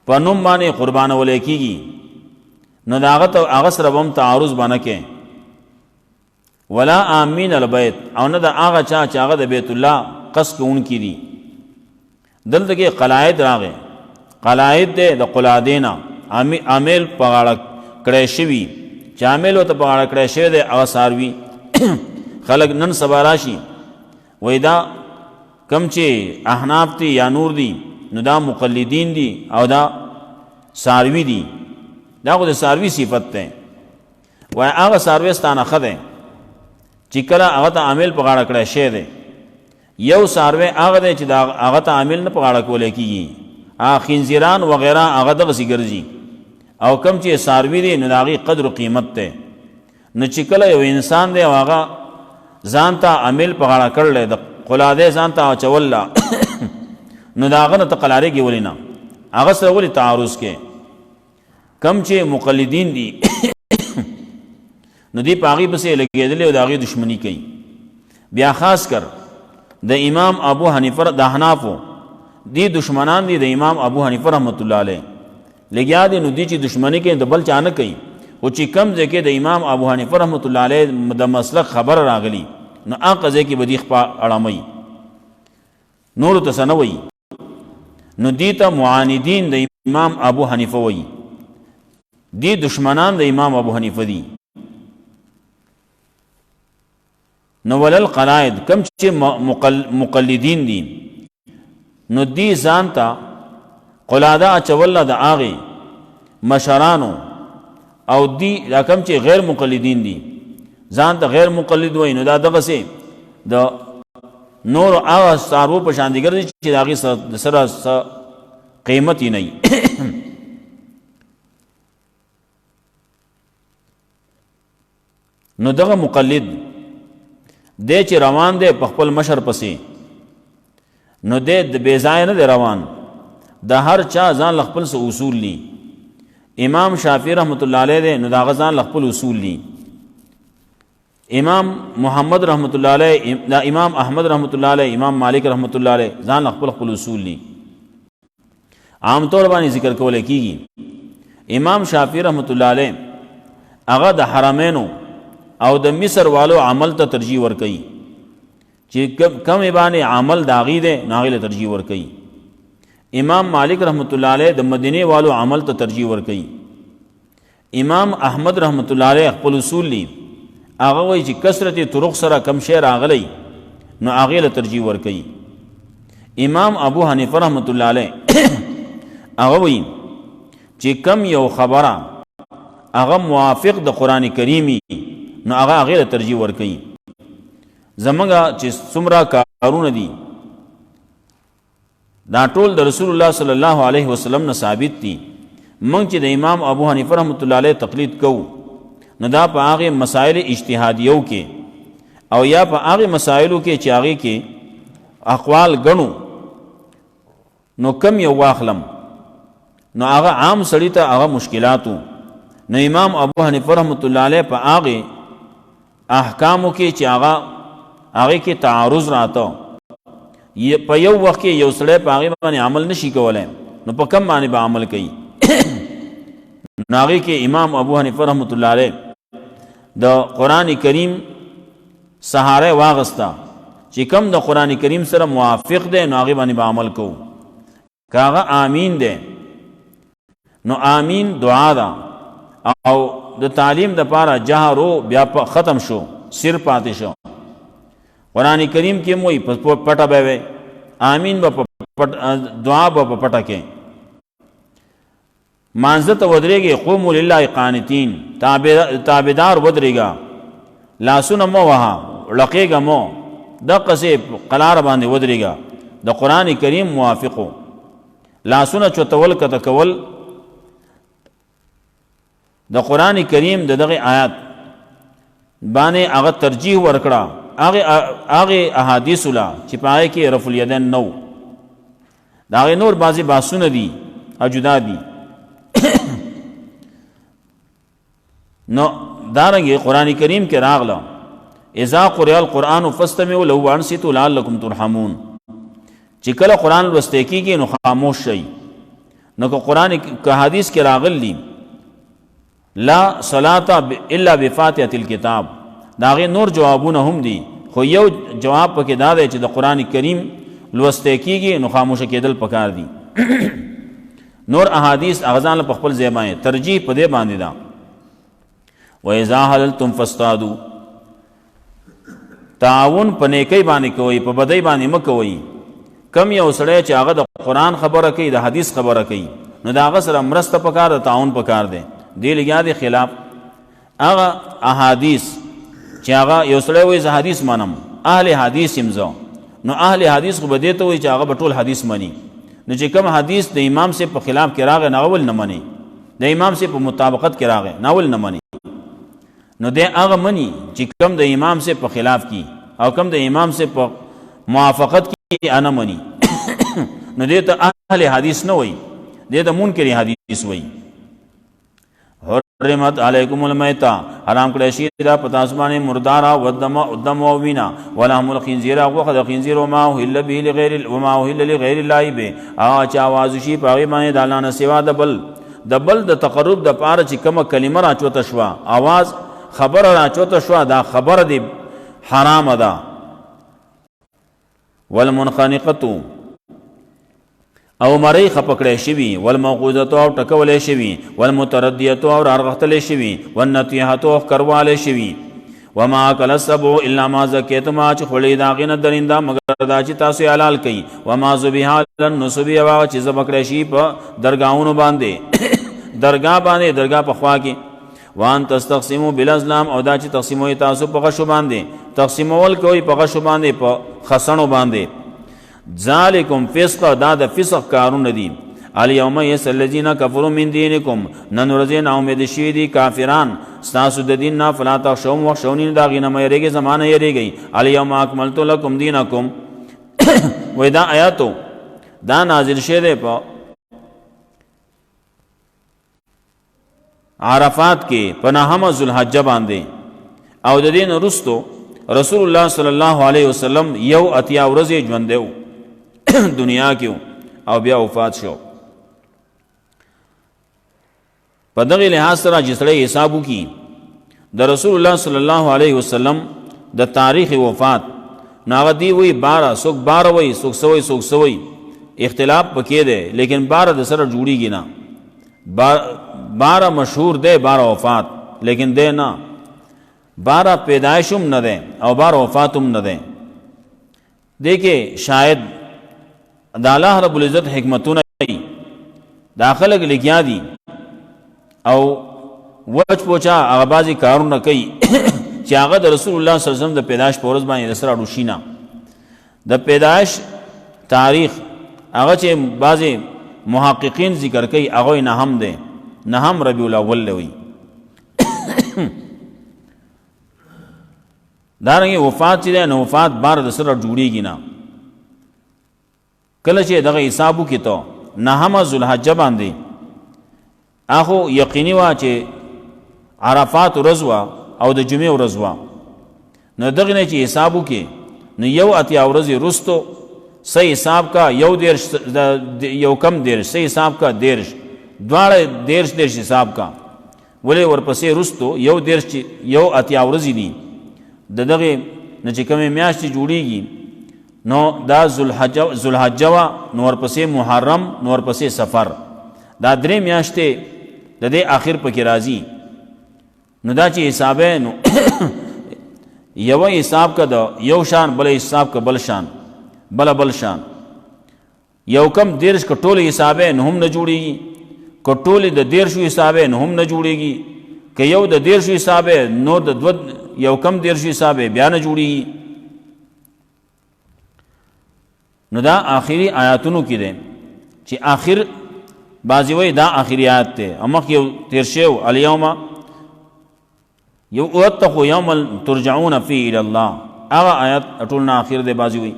پنوم باندې قربان ولې کیږي نو داغه ته هغه سره هم تعارض باندې کې. ولا امین البیت او نه دا هغه چې هغه د بیت الله قص کوون کی دي. دلته کې قلائد راغې قلائد د قلادینا عامل پغاړه کړی شي چې عامل ته پغاړه کړی شي دی هغه ساروی خلق نن سبا راشي وای دا کم چې احناف دي یا نور دي نو دا مقلدین دي او دا ساروی دي دا خو د ساروی صفت ده وای هغه ساروی ستانه خده چې کله هغه ته عامل په غاړه کړی شی دی یو ساروی هغه دی چې دا هغه ته عامل نه په غاړه کولای کیږي خنزیران وغیرہ هغه دغه سي ګرځي او کم چې ساروی دی نو د هغې قدر و قیمت دی نو چې کله یو انسان دی او هغه ځان ته عامل په غاړه کړلی د قلاده ځان ته اچوله نو د هغه نه ته قلاریږي ولې نه هغه سره ولې تعارض کې کم چې مقلدین دي نو دی په هغې پسې لګېدلی او د هغې دشمني کوي. بیا خاص کر د امام ابو حنیفه د احنافو دی دشمنان دي د امام ابو حنیفه رحمت الله علیه لګیا دي نو دی چې دشمني کوي د بل چا نه کوي او چې کم ځای کې د امام ابو حنیفه رحمت الله علیه د مسلک خبر راغلی نو هغه ځای کې به دی خپه اړموي نورو ته څه نه وایي نو دی ته معاندین د امام ابو حنیفه وایي دی دشمنان د امام ابو حنیفه دي. نو ولل قلائد کم چې مقلدین دي نو دی ځان ته قلاده اچوله د هغې مشرانو او دی دا کم چې غیر مقلدین دي ځان ته غیر مقلد وایي نو دا دغسې د نور هغه څاروو په شان دي ګرځي چې د هغې سره قیمت یې نه وي. نو دغه مقلد دی چې روان دی په خپل مشر پسې نو دی د بې ځایه نه دی روان د هر چا ځان له خپل څه اصول دي. امام شافعي رحمت الله علیه دی نو د هغه ځان له خپل اصول دي. امام محمد رحمت الله علیه دا امام احمد رحمت الله علیه امام مالک رحمت الله علیه ځان له خپل اصول دي. عام طور باندې ذکر کولای کیږي امام شافعي رحمت الله علیه هغه د حرمینو او د مصر والو عمل ته ترجیح ورکوي چې کم باندې عمل د هغې دی نو هغې له ترجیح ورکوي. امام مالک رحمت الله علیه د مدینې والو عمل ته ترجیح ورکوي. امام احمد رحمت الله علیه خپل اصول دي هغه وایي چې کثرت طرق سره کم شی راغلی نو هغې له ترجیح ورکوي. امام ابو حنیفه رحمت الله علیه هغه وایي چې کم یو خبره هغه موافق د قرآن کریمی نو هغه غیر ترجیح ورکوي. زمونږ چې څومره کارونه دي دا ټول د رسول الله صلی الله علیه وسلم نه ثابت دي. موږ چې د امام ابو حنیفه رحمۃ اللہ علیہ تقلید کوو نو دا په هغه مسائل اجتهادیو کې او یا په هغه مسائلو کې چې هغه کې اقوال غنو نو کم یو واخلم نو هغه عام سړی ته هغه مشکلاتو. نو امام ابو حنیفه رحمۃ اللہ علیہ په هغه احکامو کې چې هغه کې تعارض راته په یو وخت کې یو سړی په هغه باندې عمل نشي کولای نو په کم باندې به عمل کوي. نو هغه کې امام ابو حنیفه رحمۃ اللہ علیہ د قرآن کریم سهاره واغستا چې کم د قرآن کریم سره موافق دی نو هغه باندې به عمل کوو. کاغه آمین دی نو آمین دعا ده او د تعلیم د پاره جهرو بیا ختم شو سر پاتې شو. قرآن کریم کې موي پټه به وي آمین به دعا به پټه کې مانزه ته ودرېږي قوموا لله قانتین تابعدار ودرېږه لاسونه مو وها لقېږه مو د قصې قلار باندې ودرېږه د قرآن کریم موافقو لاسونه چوتول کته کول د قرآن کریم دغه آیات باندې هغه ترجیح ورکړه هغه احادیث لا چې پای کې رفع الیدین نو دا نور بعضی باسونه دي او جدا دي. نو دارنګه قرآن کریم کې راغله اذا قرئ القرآن فاستمعوا له وانصتوا لعلكم ترحمون چې کله قرآن لوسته کېږي نو خاموش شئ. نو که قرآن که حدیث کې راغلی لا صلاة الا بفاتحة الكتاب داغه نور جوابونه هم دي خو یو جواب پکې دا دی چې د قرآن کریم لوسته کېږي نو خاموش کېدل پکار دي. نور احادیث اغزان په خپل ځای باندې ترجیح په دې باندې ده. وَإِذَا حَلَلْتُمْ فَاصْطَادُوا تعاون په نیکی باندې کوي په بدی باندې مکوئ. کم یو سړی چې هغه د قرآن خبره کوي د حدیث خبره کوي نو دا هغه سره مرسته پکار ده تعاون پکار دی. دې لګیا دی خلاف هغه احادیث چې هغه یو سړی وایي زه حدیث منم اهل حدیث یم زه نو اهل حدیث خو به دې ته وایي چې هغه به ټول حدیث مني. نو چې کوم حدیث د امام سے په خلاف کې راغی ناول نه مني د امام سے په مطابقت کې راغی ناول نه مني نو دې هغه مني چې کوم د امام سے په خلاف کی او کوم د امام سے په موافقت کی انا مني نو دې ته اهل حدیث نه وایي دې ته منکر حدیث وایي. حرمت علیکم المیتہ حرام کړی شي دا پتا اسمانه مردارا ودم او وینا ولحم الخنزیر او خد خنزیر وما اهل به لغیر وما اهل لغیر الله به چا आवाज شي پاغي باندې دالانه سوا د بل د تقرب د پاره چې کومه کلمه را چوته شو आवाज خبر را چوته شو دا خبر دی حرام ده. والمنخنقه او مری خپکړې شوی والموقوذه او ټکولې شوی والمتردیه او رغختلې شوی والنطیحه او کرواله شوی وما اکل السبع الا ما زکیتم چې خولې داغنه درینده مگر دا چې تاسو حلال کړي وما ذبیح للنصب او چې زبکړې شي په درگاہونو باندې درگاہ په خوا کې وان تستقسموا بالازلام او دا چې تقسیموي تاسو په غشو باندې تقسیمول کوي په غشو باندې په خسنو باندې ذالکم فسق دا د فسق کارون دي. الیوم یس الذین کفروا من دینکم نن ورځې نا امید شي دي کافران ستاسو د دین نه فلا تخشوهم واخشوني دا غینه مې ریږي زمانه یې ریږي. الیوم اکملت لکم دینکم و دا آیاتو دا نازل شه ده په عرفات کې پناهمه ذوالحجه باندې او د دین رستو رسول الله صلی الله علیه وسلم یو اتیا ورځې ژوند دیو دنیا کې او بیا وفات شو. په دغه لحاظ سره چې سړی حساب وکړي د رسول الله صلی الله علیه وسلم د تاریخ وفات ناغه دی وی 12 سوک 12 وی سوک سوی اختلاف پکې ده لیکن 12 د سره جوړیږي نه 12 مشهور ده 12 وفات لیکن ده نه 12 پیدائشم نه ده او 12 وفاتم نه ده. دیکھیں شاید د الله رب العزت حکمتونه داخله لګیا دي او وچ پوچا هغه بعضې کارونه کوي چې هغه د رسول الله صلی الله علیه وسلم د پیدایش په ورځ باندې د سره روشي نه د پیدایش تاریخ هغه چې بعضې محققین ذکر کوي هغه یې نهم دی نهم ربیع الاول دی وایي دارنګې وفات چې دی نو وفات بار د سره جوړېږي نه کله چې دغه حساب وکړي ته نهمه ذوالحجه باندې هغه یقیني وه چې عرفات ورځ وه او د جمعې ورځ وه نو دغې نه چې حساب وکړي نو یو اتیا ورځې وروستو صحیح حساب کا یو کم دیرش صحیح حساب کا دیرش دواړه دیرش حساب کا ولې ورپسې وروستو یو اتیا ورځې دي د دغې نه چې کومې میاشتې جوړېږي نو دا ذوالحجه وه نو ورپسې محرم نو ورپسې سفر دا درې میاشتې د دې آخر پکې راځي نو دا چې حساب نو یو حساب که د یو شان بل حساب که بل شان بل شان یو کم دیرش که ټول حساب نو هم نه جوړېږي که ټول د دیرشو حساب نو هم نه جوړېږي که یو د دیرشو حساب نو د یو کم دیرشو حساب بیا نه جوړېږي نو دا آخري آیاتونو کې دی چې آخر بعضې وایي دا آخري آیات دی مخکې یو تیر شوی الیوم یو واتقوا یوما ترجعون فیه الی الله هغه آیات ټول نه آخر دی بعضې وایي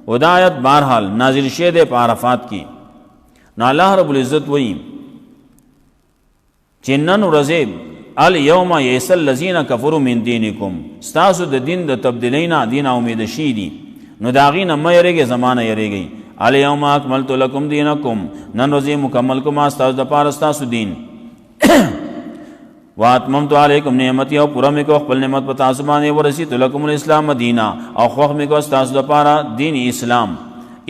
و دا آیت بہرحال نازل شوی دی په عرفات کې نو الله رب العزت وایي چې نن ورځې الیوم یئس الذین کفروا من دینکم ستاسو د دین د تبدیلی نه دین امیده شي دي نو د هغې نه مه یریږئ زما نه یریږئ الیوم اکملت لکم دینکم نن ورځې مکمل کوم ستاسو دپاره ستاسو دین واتممت علیکم نعمتي او پوره مې کو خپل نعمت په تاسو باندې ورسیت لکم الاسلام دینه او خوښ مې کو ستاسو دپاره دین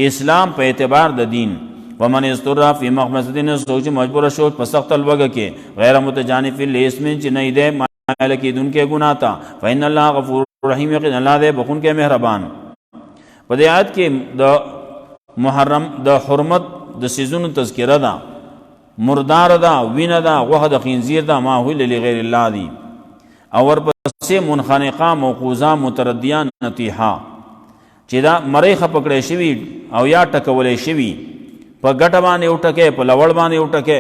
اسلام په اعتبار د دین ومن اضطر فی مخمصة څوک چې مجبوره شو په سخت الوږه کې غیر متجانف لاسم چې نه دی مایله کېدونکی ګناه ته فإن الله غفور رحیم یقینا الله دی بخونکی مهربان په دې آیت کې د محرم د حرمت د سیزونو تذکره ده مردار ده وینه ده غوښه د خنزیر ده ماحول لغیر الله دي او ورپسې منخنقه موقوظه متردیه نطیحه چې دا مریخه پکړی شوي او یا ټکولی شوي په ګټه باندې وټکې په لوړ باندې وټکې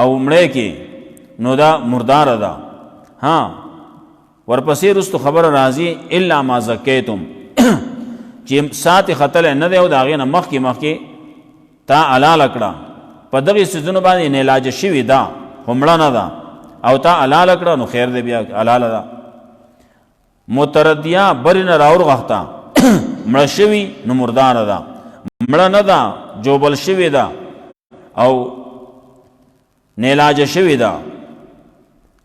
او مړی کې نو دا مرداره ده ورپسې رستو خبره راځي الا ما زکیتم چې ساتې ختلی نه دی او د هغې نه مخکې تا حلاله کړه په دغې څیزونو باندې نعلاجه شوې ده خو مړه نه ده او تا حلاله کړه نو خیر دی بیا حلاله ده متردیه برې نه راورغښته مړه شوي نو مرداره ده مړه نه ده جوبل شوې ده او نعلاجه شوې ده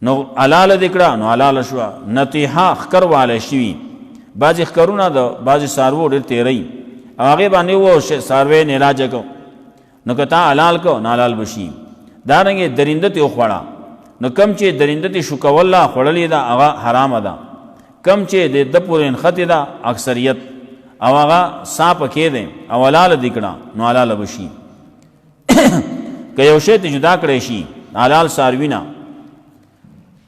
نو حلاله دې کړه نو حلاله شوه نطیحه ښکر والی شوي بعضې ښکرونه د بعضې څاروو ډېر تیروي او هغې باندې و څاروی نعلاجه کو نو که تا حلال کو نو حلال به شي دارنګې درنده تې وخوړه نو کم چې درنده تې شوکوله خوړلې ده هغه حرامه ده کم چې د ده پورې نښتې ده اکثریت او هغه سا پکې دی او حلاله دې کړه نو حلاله به شي که یو شی ته جدا کړی شي حلال څاروي نه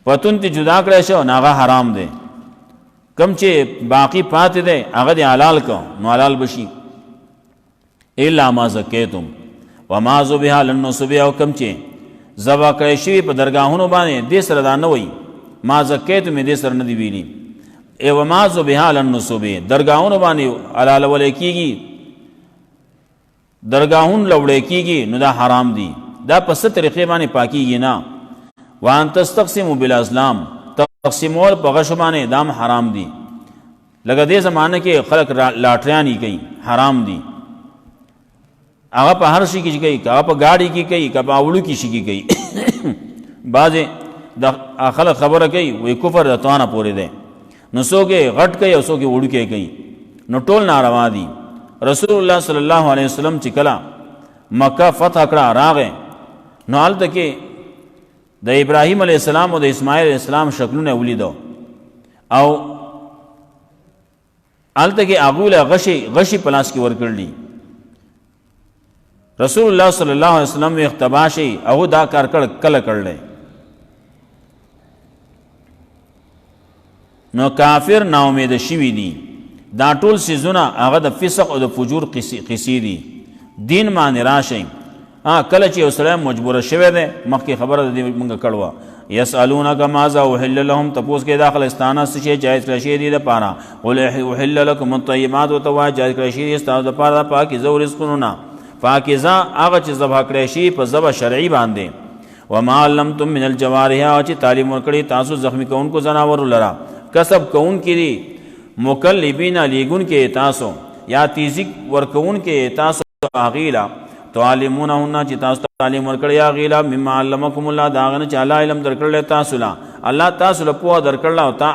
پتون ته جدا کړی شو نو هغه حرام دی کم چې باقی پاتې دی هغه دې حلال کو نو حلال به شي الا ما زکیتم وما ذبح للنصب او کم چې ذبح کړی شوي په درګاهونو باندې دې سره دا نه وایي ما زکیتم دې سره نه دی ویلي وما ذبح للنصب درګاهونو باندې حلالولی کېږي درګاهون لوړی کېږي نو دا حرام دي دا په څه طریقې باندې پاکېږي نه وان تستقسموا بالازلام تقسیمول په غشو باندې دام حرام دي لکه دې زمانه کې خلک لاټریانې کوي حرام دي هغه په هر شي کې کوي که هغه په ګاډي کې کوي که په اوړو کې شي کې کوي بعضې د خلک خبره کوي وایي کفر د توانه پورې دی نو څوک یې غټ کوي او څوک یې وړوکی کوي نو ټول ناروا دي رسول الله صلی الله علیه وسلم چې کله مکه فتح کړه راغی نو هلته کې د ابراهیم علیه السلام او د اسماعیل علیه السلام شکلونه ولیدو او هلته کې هغوی له غشي په لاس کې ورکړلي رسول الله صلی الله علیه وسلم اختبا شي هغه دا کار کله کړلی نو کافر نا امید شوي دي. دا ټول سیزونه هغه د فسق او د فجور قصې دي. دین باندې راشئ. کله چې یو سړی مجبوره شوی دی، مخکې خبره د دې مونږ کړوه، یسألونک ماذا احل لهم، تپوس کې دا خلستانه څه شی جایز کړی شوی دی دپاره. قل احل لکم الطیبات، ورته وایه جایز کړی شوي دي ستاسو دپاره پاکیزه رزقونو نه. پاکیزه هغه چې ذبح کړی شي په ذبح شرعي باندې. وما علمتم من الجوارح، چې تعلیم ورکړي تاسو زخمی کوونکو زناورو لره، کسب کوونکي دي، مکلبین لیږونکي تاسو یا تیزی ورکوونکي تاسو هغې تعلمونهن، چې تاسو تعلیم ورکړی هغې له مما علمکم الله، د هغه نه چې الله علم درکړلی تاسو له، الله تاسو له پوهه درکړله او تا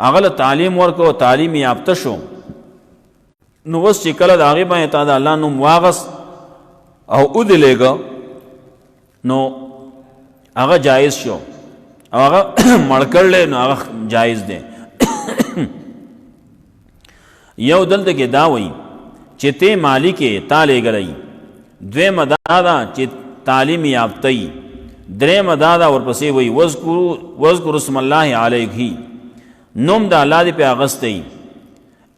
هغه له تعلیم ورکړو، تعلیم یافته شو. نو اوس چې کله د هغې باندې تا د الله نوم واغست او ودلېږه، نو هغه جایز شو او هغه مړ کړلی، نو هغه جایز دی. یو دلته کې دا وایي چې ته مالک تا لېږلی، دویمه دا ده چې تعلیم یافته یي، درېیمه دا ده ورپسې وایي واذکروا اسم الله علیه، نوم د الله دې پې اخیستی.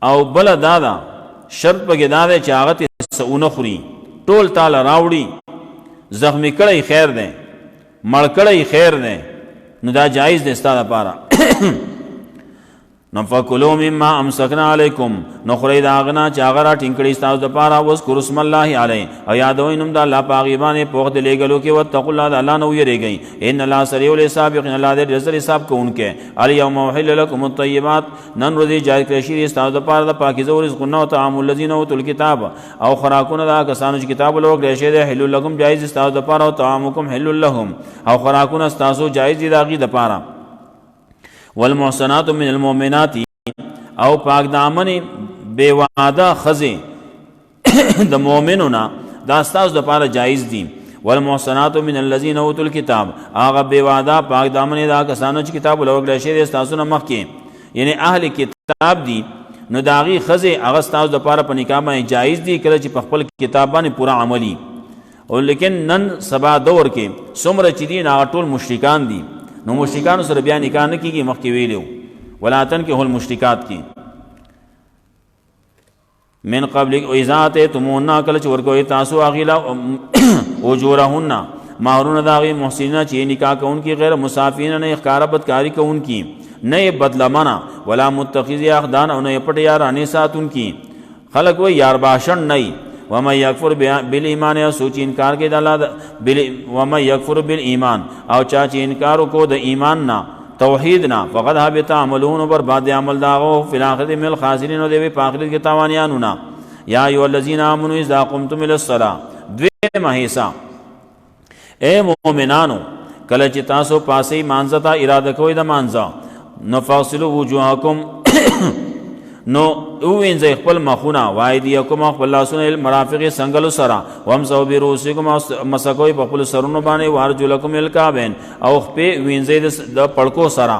او بله دا ده شرط پکې دا دی چې هغه ته څه ونه خوري، ټول تاله راوړي، زخمی کړی خیر دی، مړ کړی خیر دی، نو دا جایز دی ستا دپاره. نو فکلوا مما امسکنا علیکم، نو خورئ د هغه نه چې هغه را ټینګ کړي ستاسو دپاره. واذکروا اسم الله علیه، او یادوئ نوم د الله په هغې باندې په وخت د لېږلو کې. واتقوا الله، د الله نه ویرېږئ. ان الله سریع الحساب، یقینا الله ډېر ژر حساب کوونکی. الیوم احل لکم الطیبات، نن ورځې جایز کړی شوي دي ستاسو دپاره د پاکیزه رزقونه او طعام الذین اوتوا الکتاب، او خوراکونه د هغه کسانو چې کتاب ولور کړی شوی دی. حل لکم، جایز دي ستاسو دپاره، او طعامکم حل لهم، او خوراکونه ستاسو جایز دي د هغې دپاره. والمحصنات من المؤمنات، او پاک دامن بے وعده ښځې د مؤمنونه دا ستاسو دپاره جایز دي. والمحصنات من الذین اوتوا الکتاب، هغه بے وعده پاک دامن دا کسانو چې کتاب ولور کړی شوی دی ستاسو نه مخکې، یعنی اهل کتاب دي، نو د هغې ښځې هغه ستاسو دپاره په نکاح باندې جایز دي کله چې په خپل کتاب باندې پوره عملي. او لیکن نن سبا دور کې څومره چې دي هغه ټول مشرکان دي، نو مشرکانو سره بیا نکاح نه کېږي. مخکې ویلو ولا تنکحوا المشرکات کې من قبل اذا اتیتموهن، کله چې ورکوئ تاسو هغې له اجورهن، مهرونه د هغې محسنین چې نکاح کوونکي، غیر مسافرین، نه یې ښکاره بدکاري کوونکي، نه یې بدلمنه، ولا متخذي اخدان، او نه یې پټې یارانې ساتونکي. خلک وایي یار باشن نه یي. ومن یکفر بالایمان، او څوک چې انکار کوي د الله، ومن یکفر بالایمان، او چا چې انکار وکړو د ایمان نه، توحید نه، فقد حبط عملونه، برباد عمل د هغه، فی الاخرة من الخاسرین، او دی په آخرت کې تاوانیانو نه. یا ایها الذین آمنوا اذا قمتم الی الصلاة، دویمه حصہ، اے مؤمنانو کله چې تاسو پاسې مانځه ته اراده کوئ د مانځه، نو فاغسلوا وجوهکم، نو ووینځئ خپل مخونه، وایدیکم، خپل لاسونه، المرافق څنګلو سره، وامسحوا برؤوسکم، مسح کوئ په خپلو سرونو باندې، وارجلکم الی الکعبین، او خپې وینځئ د پړکو سره.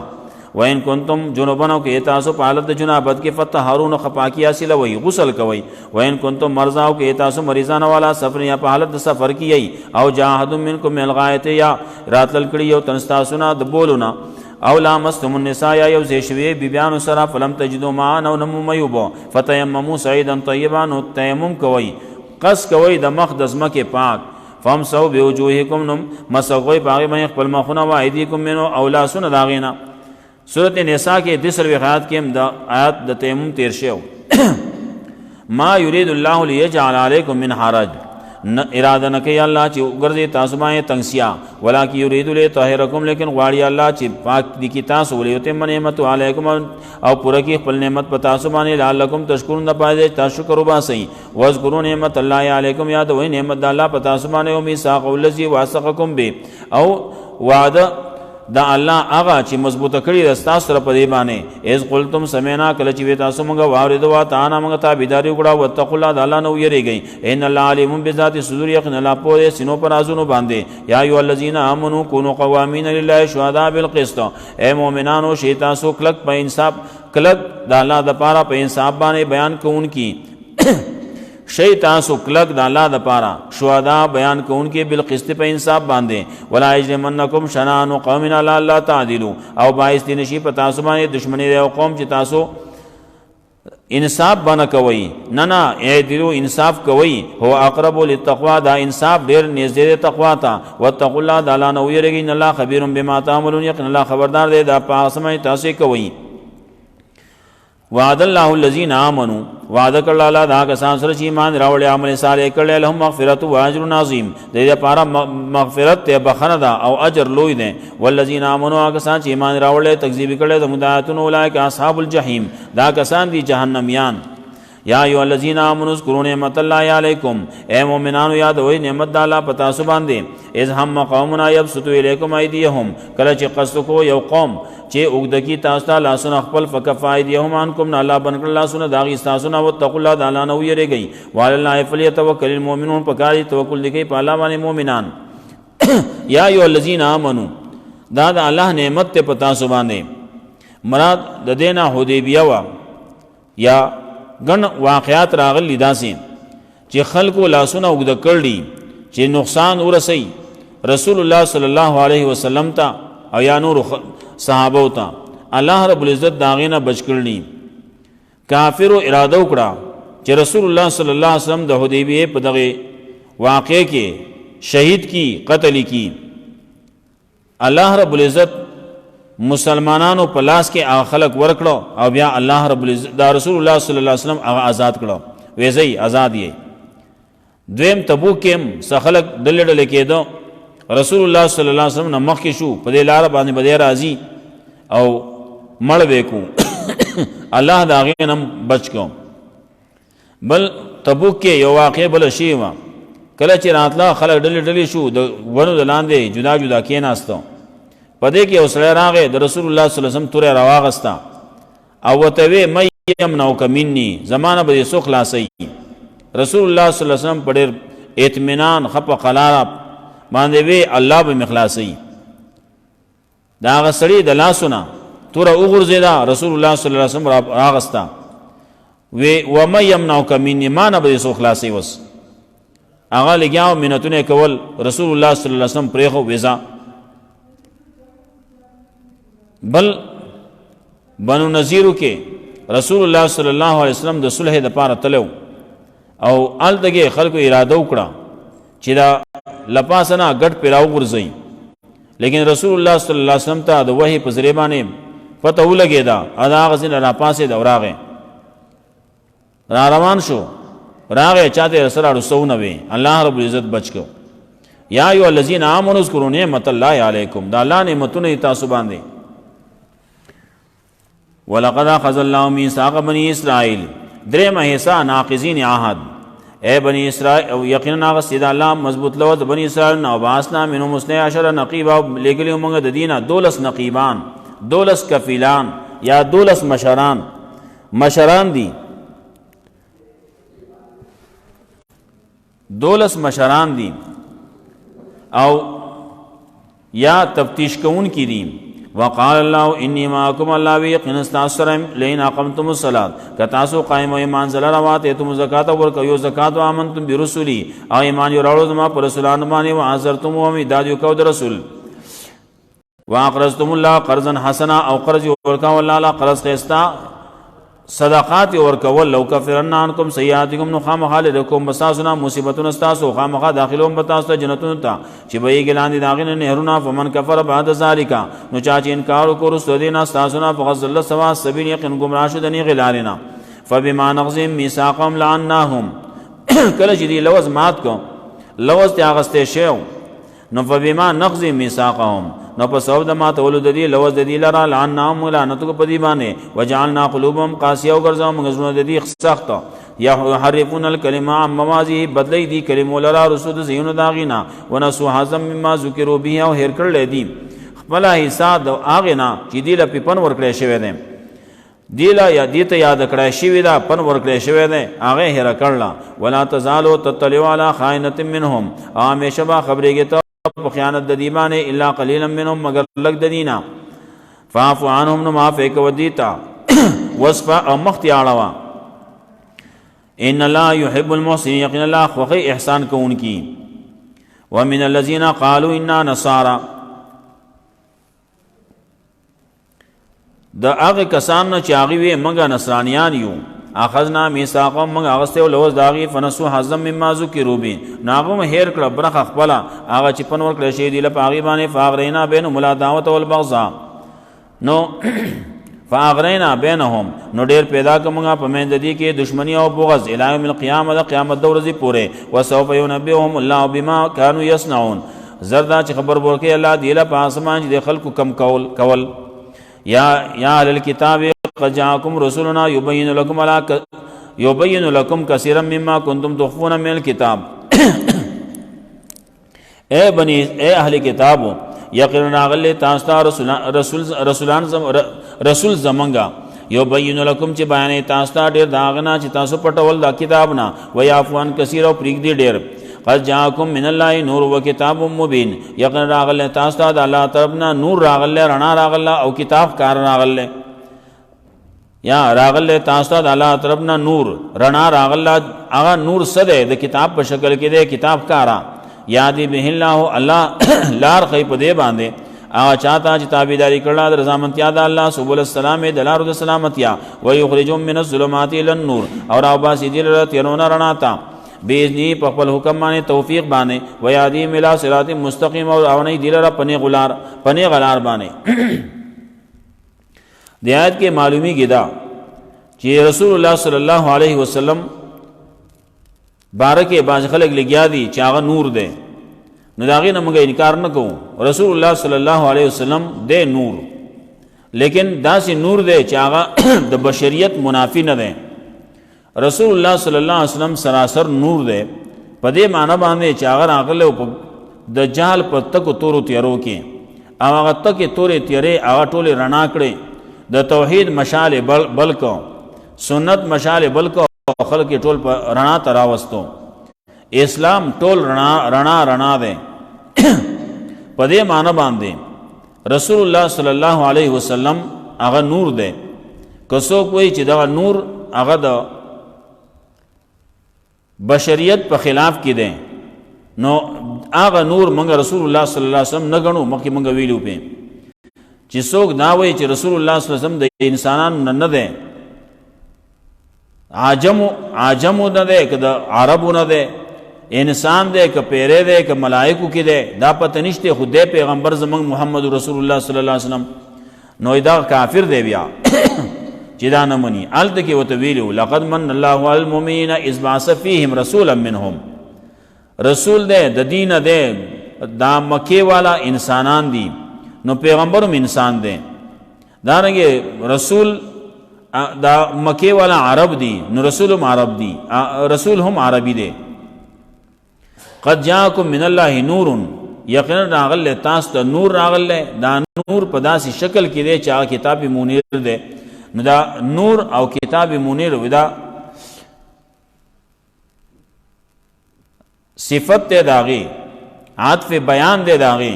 وین کنتم جنوبن، او که تاسو په حالت د جنابت کې، فطهروا، خپاکي حاصلوئ، غسل کوئ. وین کنتم مرضی، او که تاسو مریضانه والا سفر یا په حالت د سفر کې یئ، او جاهد منکم من الغایط، یا راتلل کړي یو تن ستاسو نه د بولونه، او لامستم النساء، یا یو ځای شوي بیبیانو سره، فلم تجدوا ماء، او نه مومئ اوبه، فتیمموا صعیدا طیبا، نو تیمم کوئ، قصد کوئ د مخ د ځمکې پاک. فامسحوا بوجوهکم، نو مسح کوئ په هغې باندې خپل مخونه، وایدیکم منه، او لاسونه د هغې نه. سورت نساء کې 30 آیات کې هم د آیات د تیمم تیر شوی. ما یرید الله لیجعل علیکم من حرج، اراده نه کوي الله چې وګرځي تاسو باندې تنګسیا، ولکن یرید لیطهرکم، لیکن غواړي الله چې پاک دي کی تاسو، ولیتم نعمت علیکم، او پوره کی خپل نعمت په تاسو باندې، لعلکم تشکرون، د پاره تاسو شکر وباسئ. واذکروا نعمت الله علیکم، یاد وای نعمت د الله په تاسو باندې، او میثاق الذی واثقکم به، او وعده دا الله هغه چې مضبوطه کړي د ستاسو سره په دې باندې، اذ قلتم سمعنا، کله چې وی تاسو موږ واورېدو، واطعنا، موږ تابعداري وکړه. واتقوا الله، د الله نه ویریږئ. ان الله علیم بذات الصدور، یقینا الله پوهه سینو پر رازونو باندې. یا ایها الذین آمنوا کونوا قوامین لله شهداء بالقسط، اے مؤمنانو شئ تاسو کلک په انصاف، کلک د الله د پاره په انصاف باندې بیان کوونکي، شی تاسو کلک د الله د پاره شهدا بیان کوونکې بالقسط په انصاف باندې ولا یجرمنکم شنآن قوم علی الا تعدلوا او باعث دي نشي په تاسو باندې دشمنی د قوم چې تاسو انصاف باندې کوي نه اعدلوا انصاف کوي هو اقرب للتقوا دا انصاف ډیر نږدې تقوا ته واتقوا الله د الله نو یریږي الله خبير بما تعملون یقین الله خبردار دی دا پاسمه تاسو کوي وعد الله الذين امنوا وعد کړه الله دا کسان سره چې ایمان راوړي عمل صالح کړي لهم مغفرت و اجر عظیم دې لپاره مغفرت ته بخنه ده او اجر لوی ده والذین امنوا کسان چې ایمان راوړي تکذیب کړي د مدعاتون اولئک اصحاب الجحیم دا کسان دي جهنميان یا ایو الذین آمنوا اذکروا نعمت الله علیکم اے مومنانو یاد وای نعمت د الله پتا سو باندې اذ هم قومنا یبسطوا الیکم ایدیهم کله چې قصد کو یو قوم چې وګدکی تاسو ته لاسونه خپل فکف ایدیهم انکم الله بنکړه لاسونه داغي تاسو نه وتقوا الله د الله نو یریږي وعلى الله فلیتوکل المؤمنون پکاري توکل دکی په الله باندې مؤمنان یا ایو الذین آمنوا دا د الله نعمت ته پتا سو باندې مراد د دینه حدیبیه وا یا ګن واقعات راغلي داسې چې خلکو لاسونه وګد کړي چې نقصان ورسي رسول الله صلی الله علیه وسلم ته او یا نور صحابه ته الله رب العزت داغینه بچ کړي کافر اراده وکړه چې رسول الله صلی الله علیه وسلم د حدیبیه په دغه واقع کې شهید کی قتل کی الله رب العزت مسلمانانو په لاس کې هغه خلق ورکړو او بیا الله رب العزت دا رسول الله صلی الله علیه وسلم هغه آزاد کړو ویزي آزاد یې دویم تبوک کې سخلق دلډل کېدو رسول الله صلی الله علیه وسلم مخ کې شو په دې لار باندې بده راضي او مړ وکړو الله دا غینم بچ کو بل تبوک کې یو واقع بل شی و کله چې راتلا خلق دلډل شو د ونو د لاندې جدا جدا کې ناستو پدې کې اوسره راغې د رسول الله صلی الله علیه وسلم تورې راواغستا او وته وی مې يمنو کمني زمانہ به سو خلاصي رسول الله صلی الله علیه وسلم پډېر اطمینان خپ قلار باندې وی الله به مخلاصي دا غسړي د لاسونه تور وګرځیدا رسول الله صلی الله علیه وسلم راغستا وی و مې يمنو کمني مان به سو خلاصي وس هغه لګیاو منتونه کول رسول الله صلی الله علیه وسلم پرېخو ویزا بل بنو نذیرو کې رسول الله صلی الله علیه وسلم د صلح د پاره تلو او ال دغه خلکو اراده وکړه چې دا لپاسنا ګټ پیراو ورځي لیکن رسول الله صلی الله علیه وسلم ته د وحی په ذریعہ باندې پته ولګیدا ادا غزل را پاسې دوراغه را روان شو راغه چاته سره رسونه وي الله رب العزت بچ کو یا ایو الذین آمنوا اذکروا نعمت الله علیکم دا الله نعمتونه تاسو باندې ولقد اخذ الله ميثاق بني اسرائيل دریم حصہ ناقضین عهد اے بنی اسرائیل او یقینا غسید الله مضبوط لوت بنی اسرائیل نو باسنا منو مسنه عشر نقیبا لګلی موږ د دینه 12 نقیبان 12 کفیلان یا 12 مشران دي 12 مشران دي او یا تفتیش کون کی دي وقال الله انی معکم الله یقینا استاسرم لئن اقمتم الصلاه کتاسو قائم و ایمان زل روات ایتم زکات ور کيو زکات و امنتم برسولی او ایمان یو راړو زما پر رسولان باندې و حاضرتم و امداد یو کو در رسول واقرضتم الله قرضا حسنا او قرض ورکا والله قرض خستا صدقات ورکول لو کفرن عنکم سیئاتکم نو خامخالدکم بساسنا مصیبتون استاسو خامخا داخلون بتاسو جنتون تا چې به ګلاندې داغین نهرنا فمن کفر بعد ذالک نو چا چې انکار وکړو سو دینه استاسنا فغزل سوا سبیل یقین گمراه شو دنی غلارنا فبما نغزم میثاقهم لعناهم کله چې دی لوز مات کو لوز ته اغسته شو نو فبما نغزم میثاقهم نو په سبب د مات ولود دی لوز د دی لرا لعناهم لعنتو په دی باندې وجعلنا قلوبهم قاسیه او ګرځاو مغزونه د دی سخت یا حرفون الکلمه عن مواضعه بدلی دی کلمو لرا رسول زینو داغینا ونسو حزم مما ذکروا به او هر کړل دی خپل حساب اغینا چې دی له پن ورکړې شوی دی دیلا یا دیته یاد کړای شوی دا پن ورکړې شوی دی هغه هر کړل ولا تزالو تطلع علی خائنه منهم همیشه با خبرېږي ته په خیانت د دیمانه الا قليلا منهم مگر لګ د دینا فاعف عنهم نو معاف یک ودیتا وصف او مختیاړه ان اللہ یحب المحسنین، یقین اللہ خوخی احسان کو ان کی. ومن الذین قالوا انا نصارى، د هغه کسان نه چې هغه وي منګه نصرانیان یو، اخذنا میثاقهم منګه اغسته ولوز داغي فنسو حزم مما ذکروا به، ناغم هیر کړه برخه خپل هغه چې پنور کړه شی دی له پاغي باندې فاغرینا بین ملاداوت والبغضاء، نو فاغرینا بینهم، نو ډیر پیدا کومه په مند دي کې دشمنی او بغض الی یوم القیامه، د قیامت د ورځې پورې. وسوف ينبئهم الله بما كانوا يصنعون، زردا چې خبر ورکړي الله دی له پاسمان چې د خلکو کم کول. یا اهل الكتاب قد جاءكم رسلنا يبين لكم كثيرا مما كنتم تخفون من الكتاب. اے اہل کتابو، یقینا غلی تاستا رسول زمنگا، یبین لکم چې بیان تاستا ډیر داغنا چې تاسو پټول دا کتابنا، ويعفو عن كثير او پریږدي ډیر. قد جاءكم من الله نور وكتاب مبين، یقینا راغله تاسو ته د الله طرفنا نور راغله، رڼا راغله او کتاب کار راغله. یا راغله تاسو ته د الله طرفنا نور رڼا راغله، هغه نور سده د کتاب په شکل کې دی، کتاب کارا. یادی به الله، الله لار خی په دی باندې هغه چاته چې تابعداري کړه د رضامندیا د الله سبحانه السلام د لارو د سلامتیا. ويخرجهم من الظلمات الى النور، اور اباس دې له تیرونه رڼا تا بیزنی په خپل حکم باندې توفیق باندې. ویادی ملا صراط مستقیم، اور اونې دلاره پنی غلار باندې. د آیت کې معلومی کیدا چې رسول الله صلی الله علیه وسلم بارکه باز خلک لګیا دي چې هغه نور دی، نو داغه نه موږ انکار نه کوو. رسول الله صلی الله علیه وسلم دی نور، لیکن داسې نور دی چې هغه د بشریت منافی نه دی. رسول الله صلی الله علیه وسلم سراسر نور دی، په دې معنی باندې چې هغه راغله په د جهل په تکو تورو تیارو کې، او هغه تکې تورې تیارې هغه ټولې رڼا کړې، د توحید مشال بل کو، سنت مشال بل کو، خلق ټول په رڼا ته راوستو. اسلام ټول رڼا دی. په دې معنی باندې رسول الله صلی الله علیه وسلم هغه نور دی. که څوک وایي چې دغه نور هغه د بشریت په خلاف کې دی، نو هغه نور موږ رسول الله صلی الله علیه وسلم نه ګڼو. مخکې موږ ویلو په چې څوک دا وایي چې رسول الله صلی الله علیه وسلم د انسانانو نه دی، عجمو نه دی که د عربو نه دی، انسان دی که پیره دی که ملائکو کې دی، دا پته نشته. خو دی پیغمبر زمونږ محمد رسول الله صلی الله علیه وسلم، نو دا کافر دی بیا چې دا نه مني. هلته کې ورته ویلو لقد من الله علی المؤمنین اذ بعث فیهم رسولا منهم، رسول دی د دین دی، دا مکې والا انسانان دي، نو پیغمبرم انسان دی. دارنګه رسول دا مکې والا عرب دي، نو رسول هم عرب دي، رسول هم عربي دي. قد جاءكم من الله نور، یقینا راغله تاسو ته نور راغله. دا نور په داسې شکل کې دی چې هغه کتاب منیر دی. نو دا نور او کتاب منیر ودا صفت دی داغي، عطف بیان دی داغي.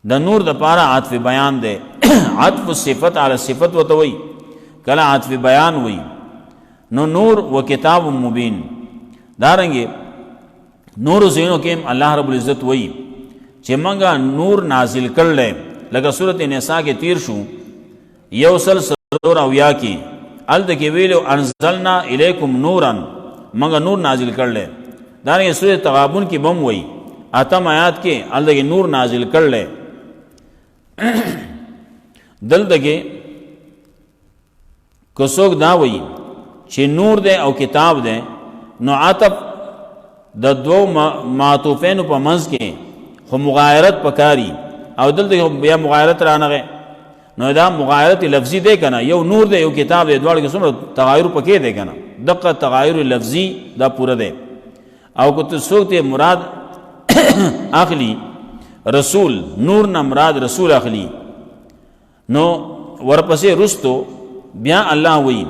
د نور د پاره عطف بیان دی. عطف صفت علی صفت وته وی، کله عطف بیان وی. نو نور و کتاب مبین. دارنګه نور زینو کې الله رب العزت وی چې منګه نور نازل کړل. لکه سورۃ النساء کې تیر شو، یو سلسله او یا کې ال د کې ویلو انزلنا الیکم نورا، منګه نور نازل کړل. دارنګه سورۃ تغابن کې بم وی، اتم آیات کې ال د نور نازل کړل. دلته که څوک دا وایي چې نور دی او کتاب دی، نو عطف د دو معطوفینو په منځ کې خو مغایرت پکاري، او دلته بیا مغایرت رانغی. نو دا مغایرت لفظي دی کنه، یو نور دی یو کتاب دی، دواړو کې څومره تغایر پکې دی کنه، دغه تغایر لفظي دا پوره دی. او که څوک ته مراد اخلي رسول، نور نه مراد رسول اخلي، نو ورپسې رستو بیا الله وی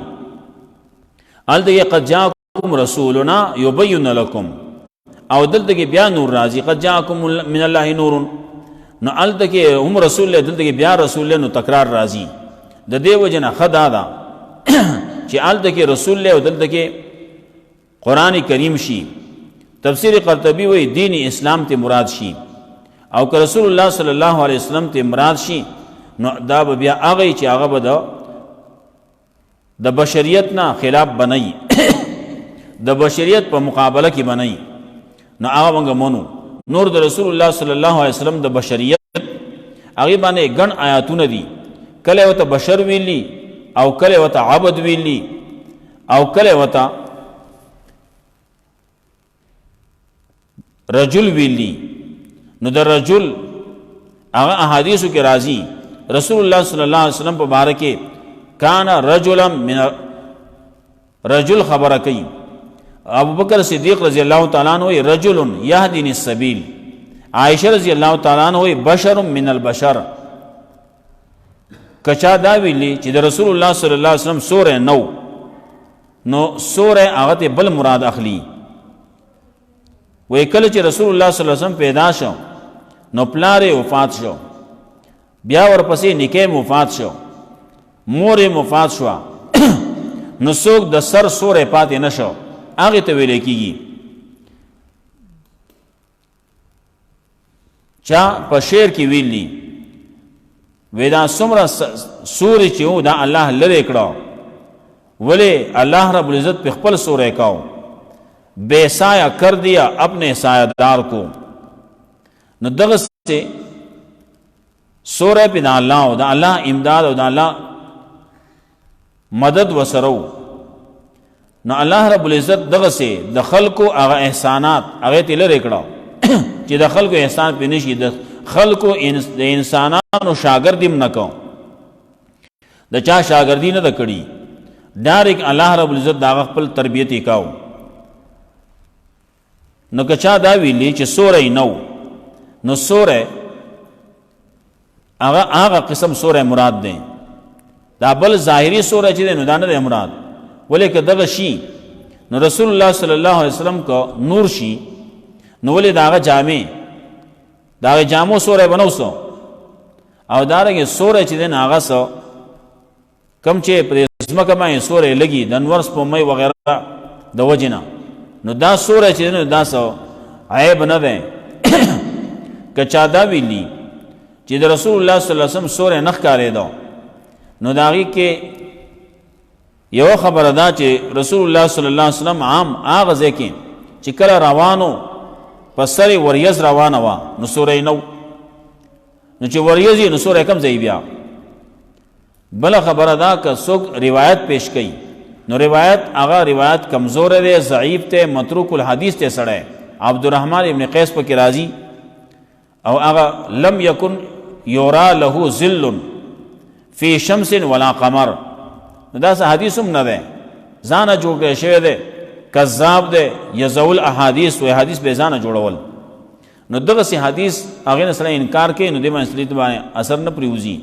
الته قد جاءكم رسولنا يبين لكم، او دلته کې بیا نور راځي قد جاءكم من الله نور. نو الته کې هم رسول له، دلته کې بیا رسول له، نو تکرار راځي. د دې وجنه خدا دا چې چې آلته کې رسول له او دلته کې قرآن کریم شي. تفسیر قرطبی وی دین اسلام ته مراد شي او که رسول الله صلی الله علیه وسلم ته مراد شي نو دا بیا هغه چې هغه به د بشریت نه خلاف بنئ د بشریت په مقابله کې بنئ نو هغه موږ منو. نور د رسول الله صلی الله علیه وسلم د بشریت هغه باندې ګڼ آیاتونه دي. کله وته بشر ویلی او کله وته عبد ویلی او کله وته رجل ویلی. نو در رجل هغه احادیثو کې راځي رسول الله صلی الله علیه وسلم په باره کې کان رجلا من رجل خبره کوي. ابو بکر صدیق رضی الله تعالی عنہ رجل یهدینی السبیل. عائشہ رضی الله تعالی عنہ بشر من البشر. کچا دا ویلی چې د رسول الله صلی الله علیه وسلم سوره نو سوره هغه ته بل مراد اخلي. وې کله چې رسول الله صلی الله علیه وسلم پیدا شو نو پلار وفات شو، بیا ورپسې نکاح وفات شو، مور وفات شو نو څوک د سر سوره پاتې نشو هغه ته ویل کېږي. چا په شعر کې ویلی ودا سمرا سوري چې و دا الله لری کړو ولی الله رب العزت په خپل سورې کاو بے سایہ کر دیا اپنے سایہ دار کو. نو دغه سے سورہ پہ دا اللہ امداد او دا اللہ مدد وسرو. نو الله رب العزت دغه سے د خلقو هغه احسانات هغه ته لری کړو چې د خلقو احسان په نشي د خلقو د انسانانو شاګردیم نکو د چا شاګردی نه د کړي ډایرک الله رب العزت دا خپل تربیت وکاو. نو کچا دا ویلی چې سورې نو سورې هغه قسم سورې مراد ده. دا بل ظاهری سورې چې نو دا نه مراد. ولیکه دغه شي نو رسول الله صلی الله علیه وسلم کو نور شي نو ولې داغه داغه جامو سورې بنوسو او دارنګه سورې چې دین هغه سو کم چې پر اسمه کمای سورې لګي د انور سپمای وغیرہ د وجنه نو دا سورې چې دین دا سو عیب نه ده. کچا دا ویلی چې د رسول الله صلی الله علیه وسلم سورې نخ کارې دو نو داغي کې یو خبر دا چې رسول الله صلی الله علیه وسلم عام هغه ځکه چې کله روانو پسری وریز روانه وا نو سورې نو چې وریزي نو سورې کم ځای بیا. بل خبر دا که څوک روایت پیش کړي نو روایت هغه روایت کمزور دی، ضعیف ته، متروک الحدیث ته سړی. عبدالرحمن ابن قیس په کې راځي او هغه لم یکن یورا له ظل فی شمس ولا قمر. دا سه حدیث هم نه ده، ځانه جوړ کړی شوی دی، کذاب دی، یزول احادیث و حدیث به ځانه جوړول. نو دغه سه حدیث هغه نه سره انکار کوي نو د مسلې باندې اثر نه پریوزي.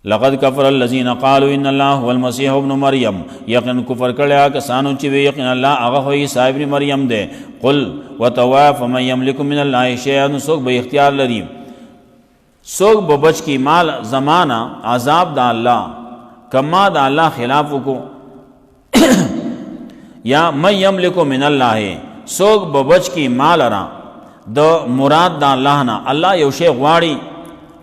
لقد كفر الذين قالوا ان الله هو المسيح ابن مريم. یقینا کفر کړه کسانو چې وی یقینا الله هغه هو عیسی ابن مریم دی. قل وتواف من يملك من الله شيئا. سوک به اختیار لري، سوک به بچ کی مال زمانہ عذاب دا اللہ کما دا اللہ خلاف کو یا من یملک من اللہ سوک به بچ کی مال را د مراد دا اللہ نا. اللہ یو شی غواړي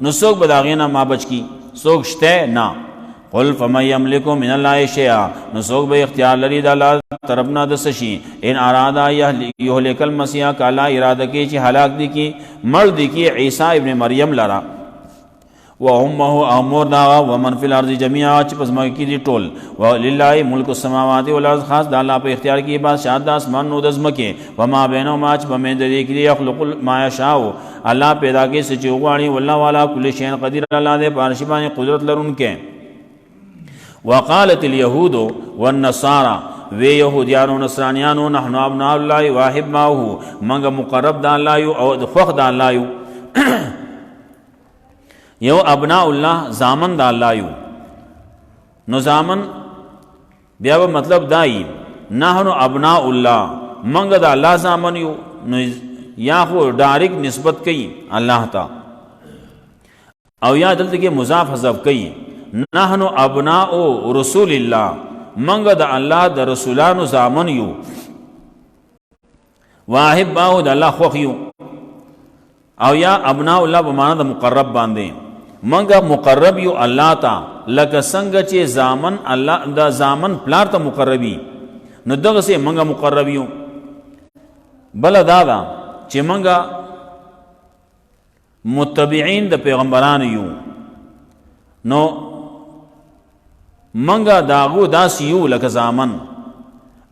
نو سوک به دا غینا ما بچ کی سوک شته نا. قل فمن یملک من الله شیئا. نو سوک به اختیار لري دا الله طرفنا د سشي. ان ارادا یهلک المسیح کالا اراده کی چې هلاک دي کی مړ دي کی عیسی ابن مریم لرا و امه امور دا ومن فی الارض جميعا چې پس مګه کی دي ټول. ولله ملک السماوات والارض. خاص د الله په اختیار کې بادشاہ د اسمان نو د زمکه و ما بینهما چې په مې د دې کې یخلق ما یشاء. الله پیدا کې څه چې وغواړي. والله والا کل شی قدیر. الله دې پارشي باندې قدرت لرونکي. وقالت اليهود والنصارى وی یهودیانو نصرانیانو نحن ابناء الله واحباؤه منګه مقرب د الله یو او خوخ د الله یو. یو ابناء الله زامن د الله یو. نو زامن بیا به مطلب دای نحن ابناء الله منګه د الله زامن یو. نو یا خو ډایرک نسبت کوي الله ته او یا دلته کې مضاف حذف کوي. نحنو ابناء رسول الله منګه د الله د رسولانو زامن یو واحباو د الله خوښ یو او یا ابناء الله په معنا د مقرب باندې منګه مقرب یو الله ته لکه څنګه چې زامن الله د زامن پلار ته مقربي نو دغه سه منګه مقرب یو بل دادا چې منګه متبعين د پیغمبرانو یو نو منګه داغو داس یو لکه زامن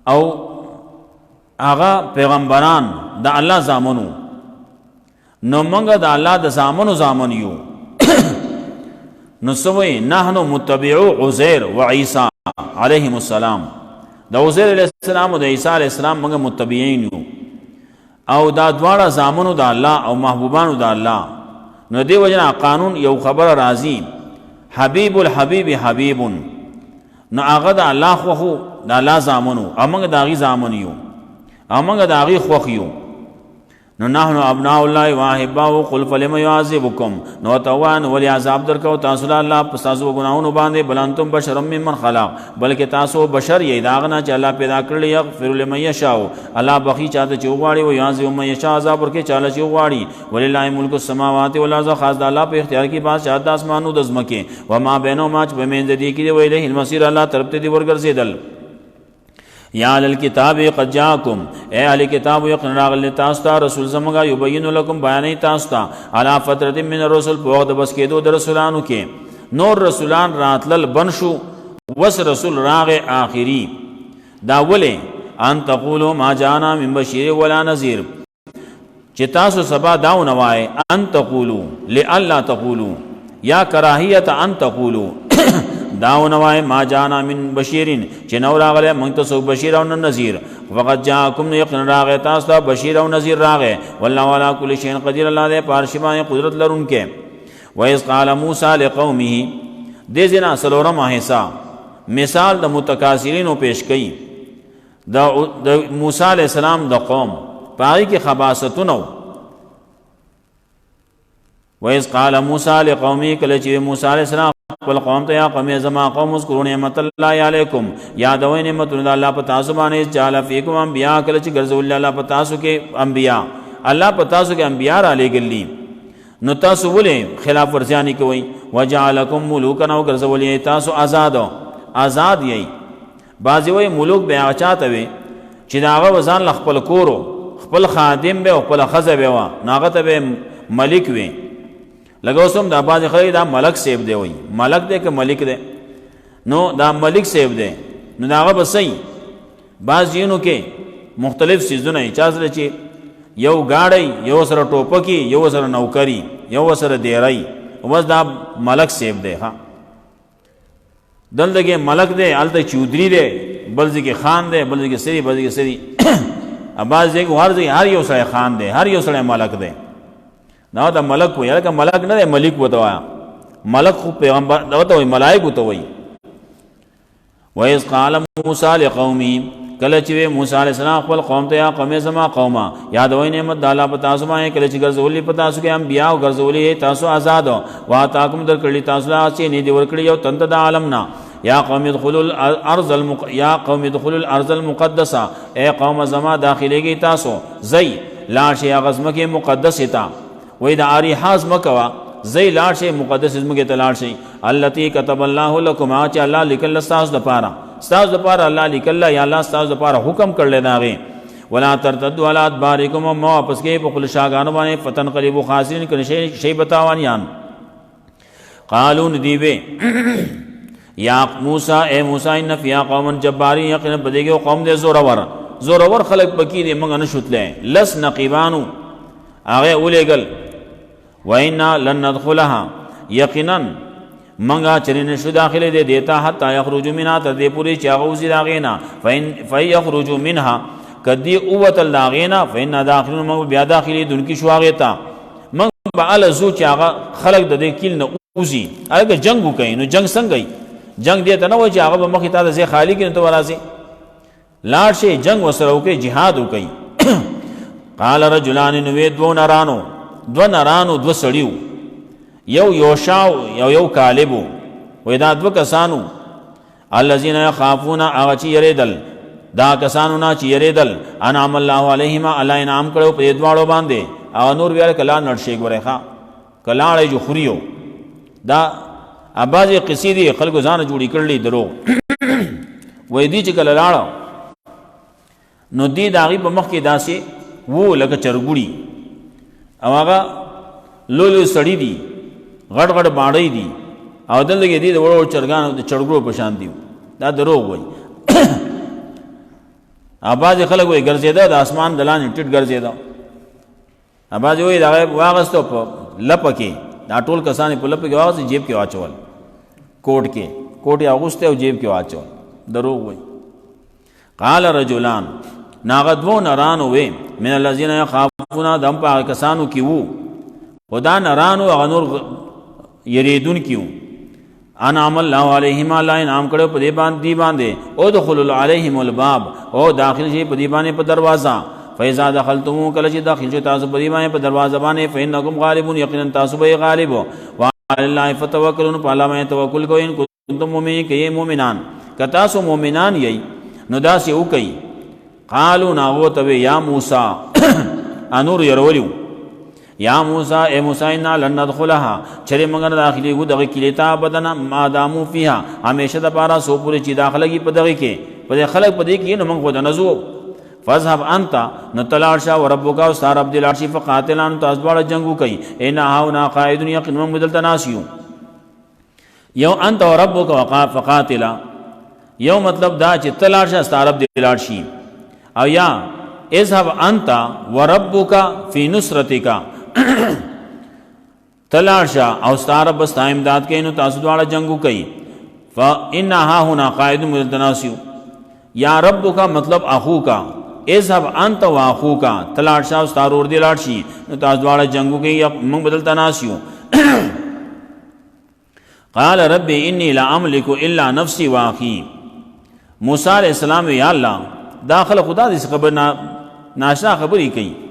او هغه پیغمبران د الله زامنو نو منګه د الله د زامنو زامن یو نو سوی نحنو متبعو عزیر و عیسی علیهم السلام د عزیر علیہ السلام او د عیسی علیہ السلام منګه متبعین یو او دا دواړه زامنو د الله او محبوبانو د الله نو دی وجنا قانون یو خبر راضی حبیب الحبیب حبیب نو هغه د الله خو د الله زامنو امنګ د هغه زامن یو امنګ د هغه خو یو نو نحنو ابناء الله واحباو قل فلم يعذبكم نو توان ولی عذاب درکو تاسو الله په تاسو ګناونو باندې بلانتم بشر ممن خلق بلکې تاسو بشر یې داغنا چې الله پیدا کړل یغفر لمن یشاء الله بخي چاته چوغواړي او یعذب من یشاء عذاب ورکه چاله چوغواړي ولله ملک السماوات والارض خاص د الله په اختیار کې بادشاہت د اسمانو د زمکه و ما بینهما چې بمنځ دي کې ویله المسیر الله طرف ته دی ورګرځیدل یا علی الکتاب قد جاءکم اے علی کتاب یقین راغلی تاسو ته رسول زمغا یبین لکم بیان تاسو ته علی فتره من الرسل په د بس کېدو د رسولانو کې نور رسولان راتلل بنشو وس رسول راغ آخری دا ولې ان تقولوا ما جاءنا من بشیر ولا نذیر چې تاسو سبا داو نوای ان تقولوا لالا تقولوا یا کراهیت ان تقولوا داو نوای ما جانا من بشیرین چې نو راغله مونږ ته سو بشیر او نذیر فقط جاءکم یقین راغه تاسو ته بشیر او نذیر راغه والله والا کل شیء قدیر الله دې پارشمان قدرت لرونکې وایذ قال موسی لقومه دې جنا سلورم حصہ مثال د متکاسرینو پیش کړي د موسی علی السلام د قوم پای کې خباستونو وایذ قال موسی لقومه کله چې موسی علی السلام خپل قوم ته یا قوم زما قوم اذكروا نعمت الله علیکم یادوي نعمت الله په تاسو باندې جعل فیکم انبیاء کله چې ګرځول الله په تاسو کې انبیاء الله په تاسو کې انبیاء را لګلی نو تاسو ولې خلاف ورزیانی کوي وجعلکم ملوکا او ګرځول تاسو آزاد یې بعضی وای ملوک بیا چاته وي چې داغه وزن خپل کورو خپل خادم به خپل خزه به ناغه ته به ملک وي لګوسم دا باز خلک دا ملک سیب دی وای ملک دی که ملک دی نو دا ملک سیب دی نو داغه بسې باز جنو کې مختلف سيزونه چا سره چې یو گاډي یو سره ټوپکی یو سره نوکری یو سره دیرای وبس دا ملک سیب دی ها دلته ملک دی الته چودري دی بلځ کې خان دی بلځ کې سری بلځ کې سری اباز دی هر یو سره خان دی هر یو سره ملک دی دا دا ملک وي لکه ملک نه ملک وته ملک خو پیغمبر دا وته ملائکه ته وي وایذ قال موسی لقومه کله چې موسی علیہ السلام خپل قوم ته یا قوم زما قومه یادوي نعمت الله په تاسو باندې کله چې ګرځولې په تاسو کې انبیاء او ګرځولې تاسو آزاد وا تاکم درکړي تاسو لا چې نه دی ورکړي یو تند د عالمنا یا قوم ادخلوا الارض یا قوم ادخلوا الارض المقدسه اے قوم زما داخليږي تاسو زئی لا شی غزمه کې مقدس تا وې د اریحاز مکوا زئی لاړ شي مقدس اسمه کې تلاړ شي التي كتب الله لكم اچ الله لیکل استاذ د پاره استاذ د پاره الله لیکل یا الله استاذ د پاره حکم کړل داغه ولا ترتدوا على ادباركم ما واپس کې په خپل شاګانو باندې فتن قریب خاصین کړي شی بتاوانیان قالوا ندیبه یا موسی اے موسی ان فی قوم جبارین یقینا بدیګو قوم دې زورور خلق پکې دې موږ نه شوتلې لس نقیبانو هغه ولېګل وینا لن ندخلها یقینا منګه چرینه شو داخله دې دیتا حتا یخرجوا منها ته دې پوری چاغوزی داغینا فیخرجوا منها کدی اوت اللاغینا فین داخلون مو بیا داخلي دونکي شو هغه تا من بعل زو چاغه خلق د دې کیل نه اوزی هغه جنگ وکاي نو جنگ څنګه جنگ دې ته نه و چې هغه مخې ته زه خالی کې ته وراسي لاړ شي جنگ وسره وکي jihad وکي قال رجلان نو دو نرانو دو سړیو یو یوشاو یو کالبو وې دا دوه کسانو الذين يخافون هغه چې یریدل دا کسانو نه چې یریدل انعم الله علیهما الله انعام کړو په دواړو باندې او نور بیا کلا نړشي ګورې ښا کلاړې جو خوريو دا اباځي قصیدې خلکو ځان جوړی کړلې درو وې دي چې کله لاړ نو دې داغي په مخ کې داسې وو لکه چرګوړي او هغه لولو سړی دي غړ غړ باړې دي او دلته دې د وړو چرګانو د چرګړو په شان دي دا دروغ وای اباځي خلک وې ګرځیدا د اسمان دلان ټټ ګرځیدا اباځي وې دا واغستو په لپکه دا ټول کسان په لپکه واغس جیب کې واچول کوټ کې اغوسته او جیب کې واچول دروغ وای قال رجلان ناغدو نرانو وې من الذين يخافون دم په کسانو کې وو خدا نرانو غنور یریدون کیو انعم الله علیهما لا انعام کړو په دې باندې او دخول علیهم الباب او داخل شي په دې باندې په دروازه فاذا دخلتم کله چې داخل شي تاسو په دې باندې په دروازه باندې فإنكم غالبون یقینا تاسو به غالب وعلى الله فتوکلون په الله باندې توکل کوئ ان کنتم مؤمنین کې مؤمنان کتا سو مؤمنان یی نو داسې وکي قالوا ناغو ته یا موسی انور يرولیو یا موسی اے موسی انا لن ندخلها چرې موږ داخلي ګو دغه کلیتا بدن ما دامو فيها همیشه د پارا سو پوری چې داخله کی په دغه کې په خلک په دې کې نو موږ خو نزو فذهب انت نتلار شا وربک او سار عبد العرش فقاتلان تاسبړ جنگو کوي ان هاونا قائد یقین موږ بدل تناسیو یو انت وربک وقاف فقاتلا یو مطلب دا چې تلار شا سار عبد العرش او یا اذهب انت وربک فی نصرتک تلاشا او ستاره بس امداد کوي نو تاسو دواړه جنگو کوي فانها هنا قائد متناسیو یا ربک مطلب اخو کا اذهب انت واخوک تلاشا ستاره ور دی لاړ شي نو تاسو دواړه جنگو کوي موږ بدل تناسیو قال رب انی لا املك الا نفسي واخي موسی علیہ السلام یا الله داخل خدا دې خبر ناشنا خبرې کوي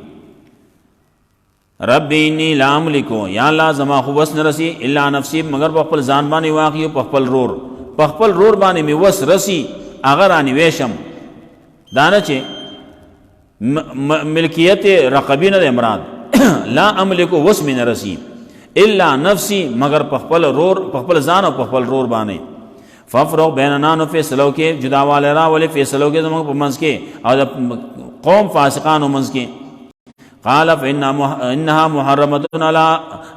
رب انی لا املکو یا الله زما خو وس نرسی الا نفسی مگر په خپل ځان باندې واقع په خپل رور باندې می وس رسی اگر ان ویشم دانه چې ملکیت رقبین د امراد لا املکو وس من رسی الا نفسی مگر په خپل رور په خپل ځان او په خپل رور باندې ففرق بیننا نو فیصلو کې جداواله را ولې فیصلو کې زموږ په منځ کې او د قوم فاسقانو منځ کې قال فإنها محرمة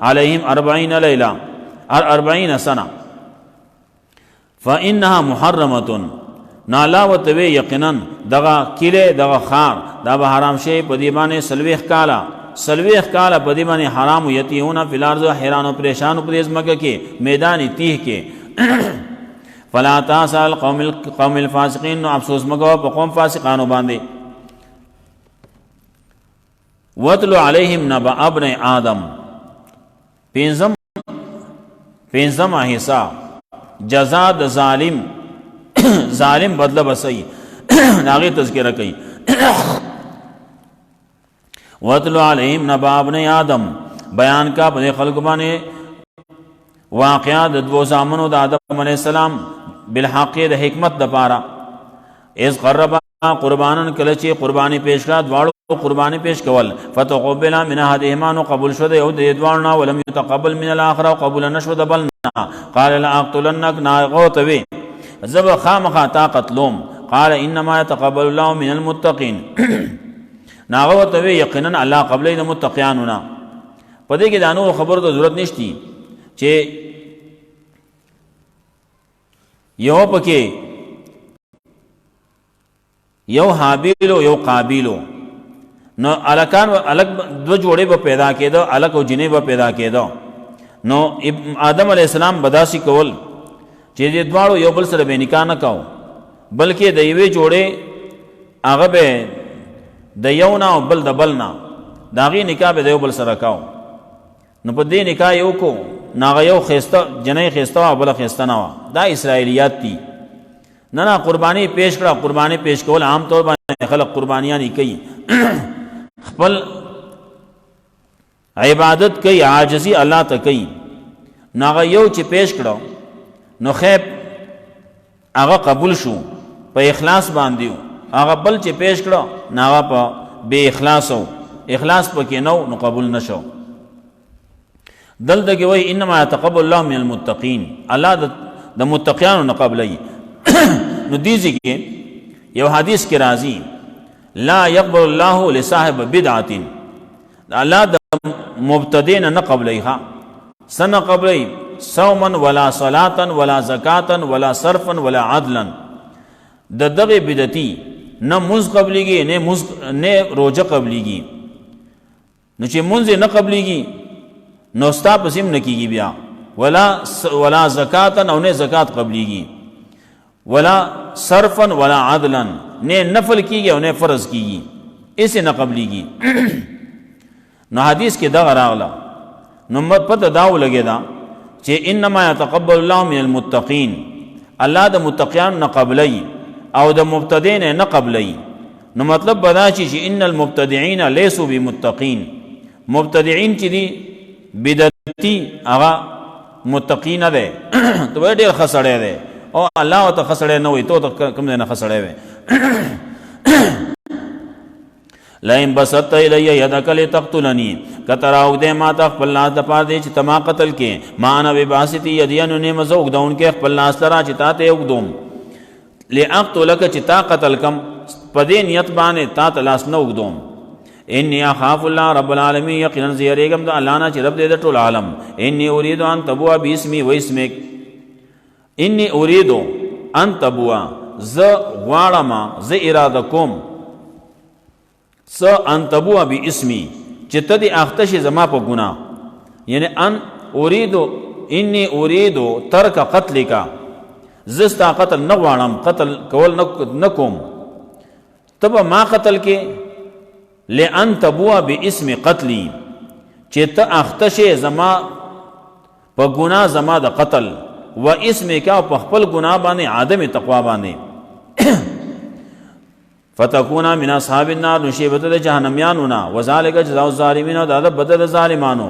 عليهم 40 ليلة 40 سنة فإنها محرمة نالا وتوي يقينا دغه کله دغه خار دا به حرام شي په دی باندې سلويخ کاله په دی باندې حرام یتیونه فی الارض حیران او پریشان په دې ځمکه کې میدان تیه کې فلا تاسال قوم الفاسقين نو افسوس مګو په قوم فاسقانو باندې وَاتْلُ عَلَيْهِمْ نَبَأَ ابْنِ آدم پینزم حصہ جزا د ظالم بدل بسئی ناغی تذکرہ کئی وَاتْلُ عَلَيْهِمْ نَبَأَ ابْنِ آدم بیان کا بنے خلق بانے واقعات دو زامنو دا آدم علیہ السلام بالحق د حکمت د پارا از قربا قربانن کلچی قربانی پیش کرا دوارو قربانی پیش کول فتقبل من احدهما نو قبول شد یو د دوارنا ولم يتقبل من الاخر قبول نشد بلنا قال لا اقتلنك ناغوتوي زب خامخا قتلوم قال انما يتقبل الله من المتقين ناغوتوي یقینا الله قبل المتقیننا پدې کې دانو خبر ته ضرورت نشتی چې یو پکې یو حابیل او یو قابیل نو الکان الک دو جوړې به پیدا کېدو الک او جنې به پیدا کېدو نو آدم علیہ السلام بداسي کول چې دې دواړو یو بل سره به نکاح نه کاو بلکې د یوې جوړې هغه به د یو نه او بل د بل نه داغي نکاح به د یو بل سره کاو نو په دې نکاح یو کو ناغه یو خيسته جنې خيسته او بل خيسته نه دا اسرائیلیات دي نه قربانی پیش کړه قربانی پیش کول عام طور باندې خلق قربانیاں نه کوي خپل عبادت کوي عاجزی الله ته کوي ناغه یو چې پیش کړه نو خیب هغه قبول شو په اخلاص باندې هغه بل چې پیش کړه نو هغه په بے اخلاص او اخلاص پکې نو قبول نشو. دلته کې وای انما يتقبل الله من المتقين، الله د متقینو نه قبلای. نو دیږي کې یو حدیث کې راځي لا يقبل الله لصاحب بدعه، الله د مبتدین نه قبلای، ها سن قبلای صوما ولا صلاة ولا زکاة ولا صرفا ولا عدلا. د دغه بدعتي نه مز قبليږي نه روزه قبليږي. نو چې مونږ نه قبليږي نو ستا پسیم نکیږي بیا، ولا زکاة او نه زکات قبليږي، ولا صرفا ولا عدلا، نه نفل کیږي او نه فرض کیږي، اسے نه قبليږي. نو حدیث کې دا راغله. نو مت پته داو لګی دا چې انما يتقبل الله من المتقين، الله د متقیان نه قبلای او د مبتدین نه قبلای. نو مطلب بدا چې ان المبتدعين ليسوا بمتقين، مبتدعين چې دي بدعتي هغه متقین ده. ته ډېر خسړې ده او الله ته خسړې نه وي، ته کوم نه خسړې وي. لئن بسطت الی یدک لتقتلنی، کتراو دے ما تا خپل لاس د پاره دې چې تما قتل کې، ما انا بباسطی یدین نه مزوق دون کې خپل لاس لرا چې تا ته وګدوم، لاقتلک چې تا قتل کم پدې نیت باندې تا ته لاس نه وګدوم. انی اخاف الله رب العالمین، یقینا زیریګم د الله نه چې رب دې د ټول عالم. انی اريد ان تبوا باسمی و اسمک، انی اريد ان تبوا ز غواړم ز اراده کوم س ان تبوا باسمی چې ته دې اختش زما په ګناه، یعنی ان اريد انی اريد ترک قتلک، زستا قتل نه غواړم، قتل کول نه کوم، تب ما قتل کې لئن تبوا باسم قتلی چې ته اختش زما په ګناه زما د قتل، و اسم کا په خپل ګناه باندې عدم تقوا باندې. فتكونا من اصحاب النار، نشیبت د جهنميانونا، وذالک جزاء الظالمین، او دا بدل ظالمانو.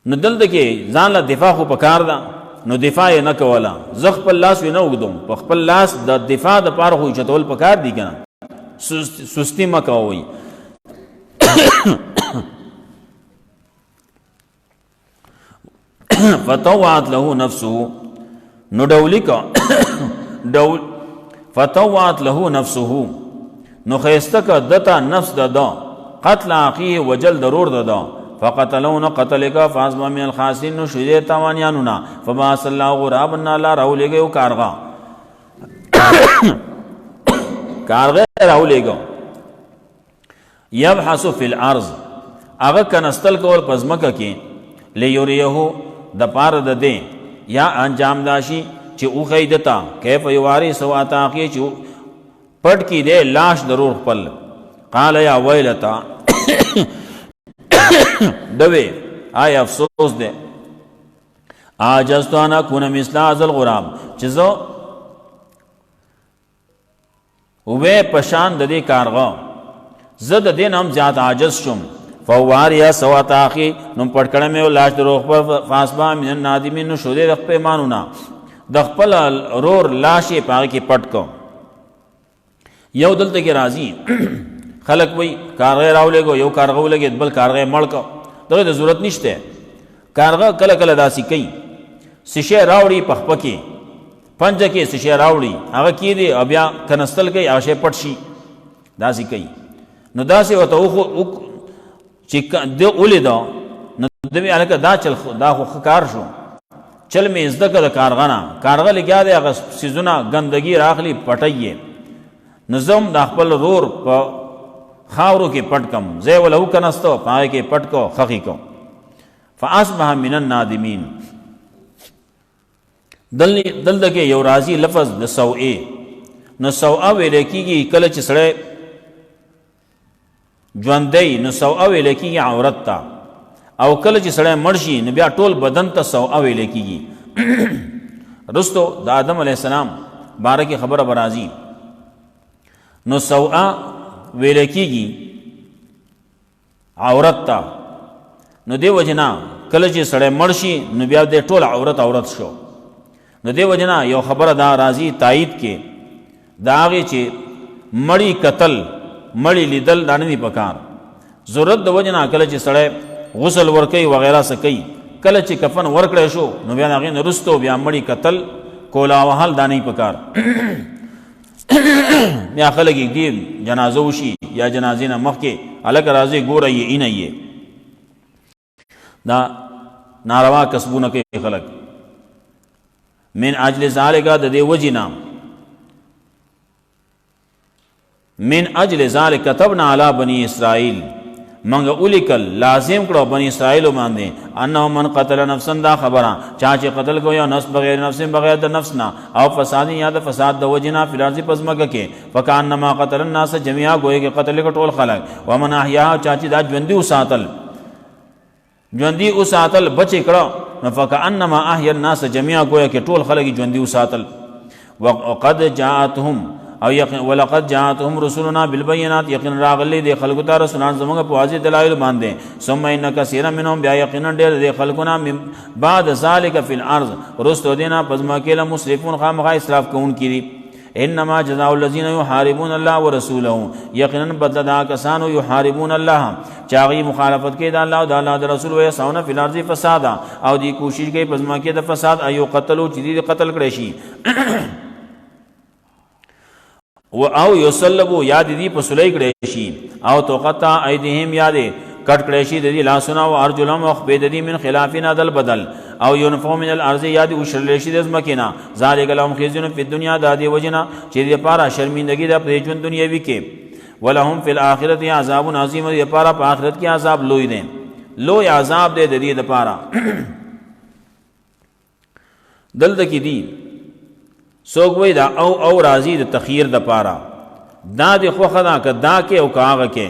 نو دلته کې ځان له دفاع خو پکار ده، نو دفاع نه کولا، زخ په لاس نه وګدم، په خپل لاس د دفاع د پاره خو چتول پکار دي کنه، سستی مکوي. فتوعت له نفسه، نو ډولیکا ډول فتوعت له نفسه، نو خیستک دتا نفس ددا قتل اخیه وجل ضرور ددا، فقتلون قتلک فازما من الخاسرین، نو شوی تاوانیانونا. فبعث الله غرابا، لا راولېږي کارغا کارغه راولېږي یبحث فی الارض، هغه کنستل کول پزمکه کې، لیوریه د پار د دې یا انجام داشي چې او خیدتا کیف یواری سواتا کی چې پټ کی دے لاش ضرور خپل. قال یا ویلتا دوی آی افسوس دے، عاجزت ان اكون مثل هذا الغراب، چې زه وې پشان د دې کارغه زه د دې نام زیات عاجز شم. فواریا سواتا اخی، نو پټ کړه مې لاش ضرور خپل، فاسبا من النادمین، نو شو دې د پیمانونه د خپل رور لاشې پاږي کې پټ کو. یو دلته کې راځي خلق وای کارغه راولېګو، یو کارغه ولګي بل کارغه مړ کو، دغه د ضرورت نشته. کارغه کله کله داسي کوي، سشه راوړي پخپکه پنځه کې سشه راوړي، هغه کې دی بیا کنستل کوي، هغه پټ شي، داسي کوي. نو داسي وته او چې د اولیدا نو دوی الکه دا چل دا خو کار شو، چل می زده کړه کارغانا، کارغه لګیا دی هغه سيزونه ګندګي راخلی پټایي، نظم د خپل رور په خاورو کې پټ کم، زې ولو کنستو پای کې پټ کو خخي کو. فاصبح من النادمین، دل کې یو راضی لفظ د سوئ، نو سوء ویل کېږي کله چې سړی ژوندی، نو سوء ویل کېږي عورت ته، او کله چې سړی مړ شي نو بیا ټول بدن ته سوء ویل کېږي. رستو د آدم علیه السلام باره کې خبره برازي، نو سوء ویل کېږي عورت ته، نو دی وجنا کله چې سړی مړ شي نو بیا د ټول عورت شو. نو دې وجه نه یو خبره دا راځي تایید کې د هغې چې مړی قتل مړی لیدل دا نه دي پکار. ضرورت د وجه نه کله چې سړی غسل ورکوي وغیره څه کوي، کله چې کفن ورکړی شو نو بیا د هغې نه وروستو بیا مړی قتل کولا وهل دا نه پکار. بیا خلک یې جنازه وشي یا جنازې نه مخکې هلکه راځئ ګوره یې اینه یې دا ناروا کسبونه کوي خلک. من اجل ذالک د دې وجې نه من اجل ذالک كتبنا علی بنی اسرائیل منگا اولیکل لازم کرو بنی اسرائیلو باندې انه من قتل نفسا دا خبره چا چې قتل کو یا نفس بغیر نفس بغیر د نفسنا او فساد یا د فساد د وجنا فی الارض پزماګه کې فکانما قتل الناس جميعا گویا کې قتل کو ټول خلق ومن احیا چا چې دا ژوندۍ وساتل بچی کړه فکانما احیا الناس جميعا گویا کې ټول خلق ژوندۍ وساتل. وقد جاءتهم او یقین ولقد جاءتهم رسلنا بالبينات یقین راغلی دی خلقو ته رسولان زموږ په واضح دلایل باندې ثم ان كثيرا منهم بیا یقینا ډېر دی خلقنا بعد ذلك في الارض رستو دینا پزما کې مسرفون خامخا اسراف کوون کړي. انما جزاء الذين يحاربون الله ورسوله یقینا بدل دا کسانو يحاربون الله چاغي مخالفت کوي د الله او د الله د رسول او يسعون في الارض فسادا او دی کوشش کوي پزما کې د فساد ایو قتلو چې دی قتل کړي شي او یصلبو یاد دی په سلی کړي شي او توقتا ایدهم یاد کټ کړي شي د دې لاسونه او ارجلهم او خبید دي من خلافنا دل بدل او ينفو من الارض یاد وشل شي د زمکینا ذالک لهم خزي فی الدنيا د دې وجنا چې د پاره شرمندگی د پرې ژوند دنیوي کې ولهم فی الاخرته عذاب عظیم د پاره په آخرت کې عذاب لوی دی لوی عذاب دی د دې د پاره دلته کې دی سوک وی دا او راضی د تخیر د پاره دا د خوخه دا که دا کې او کاغه کې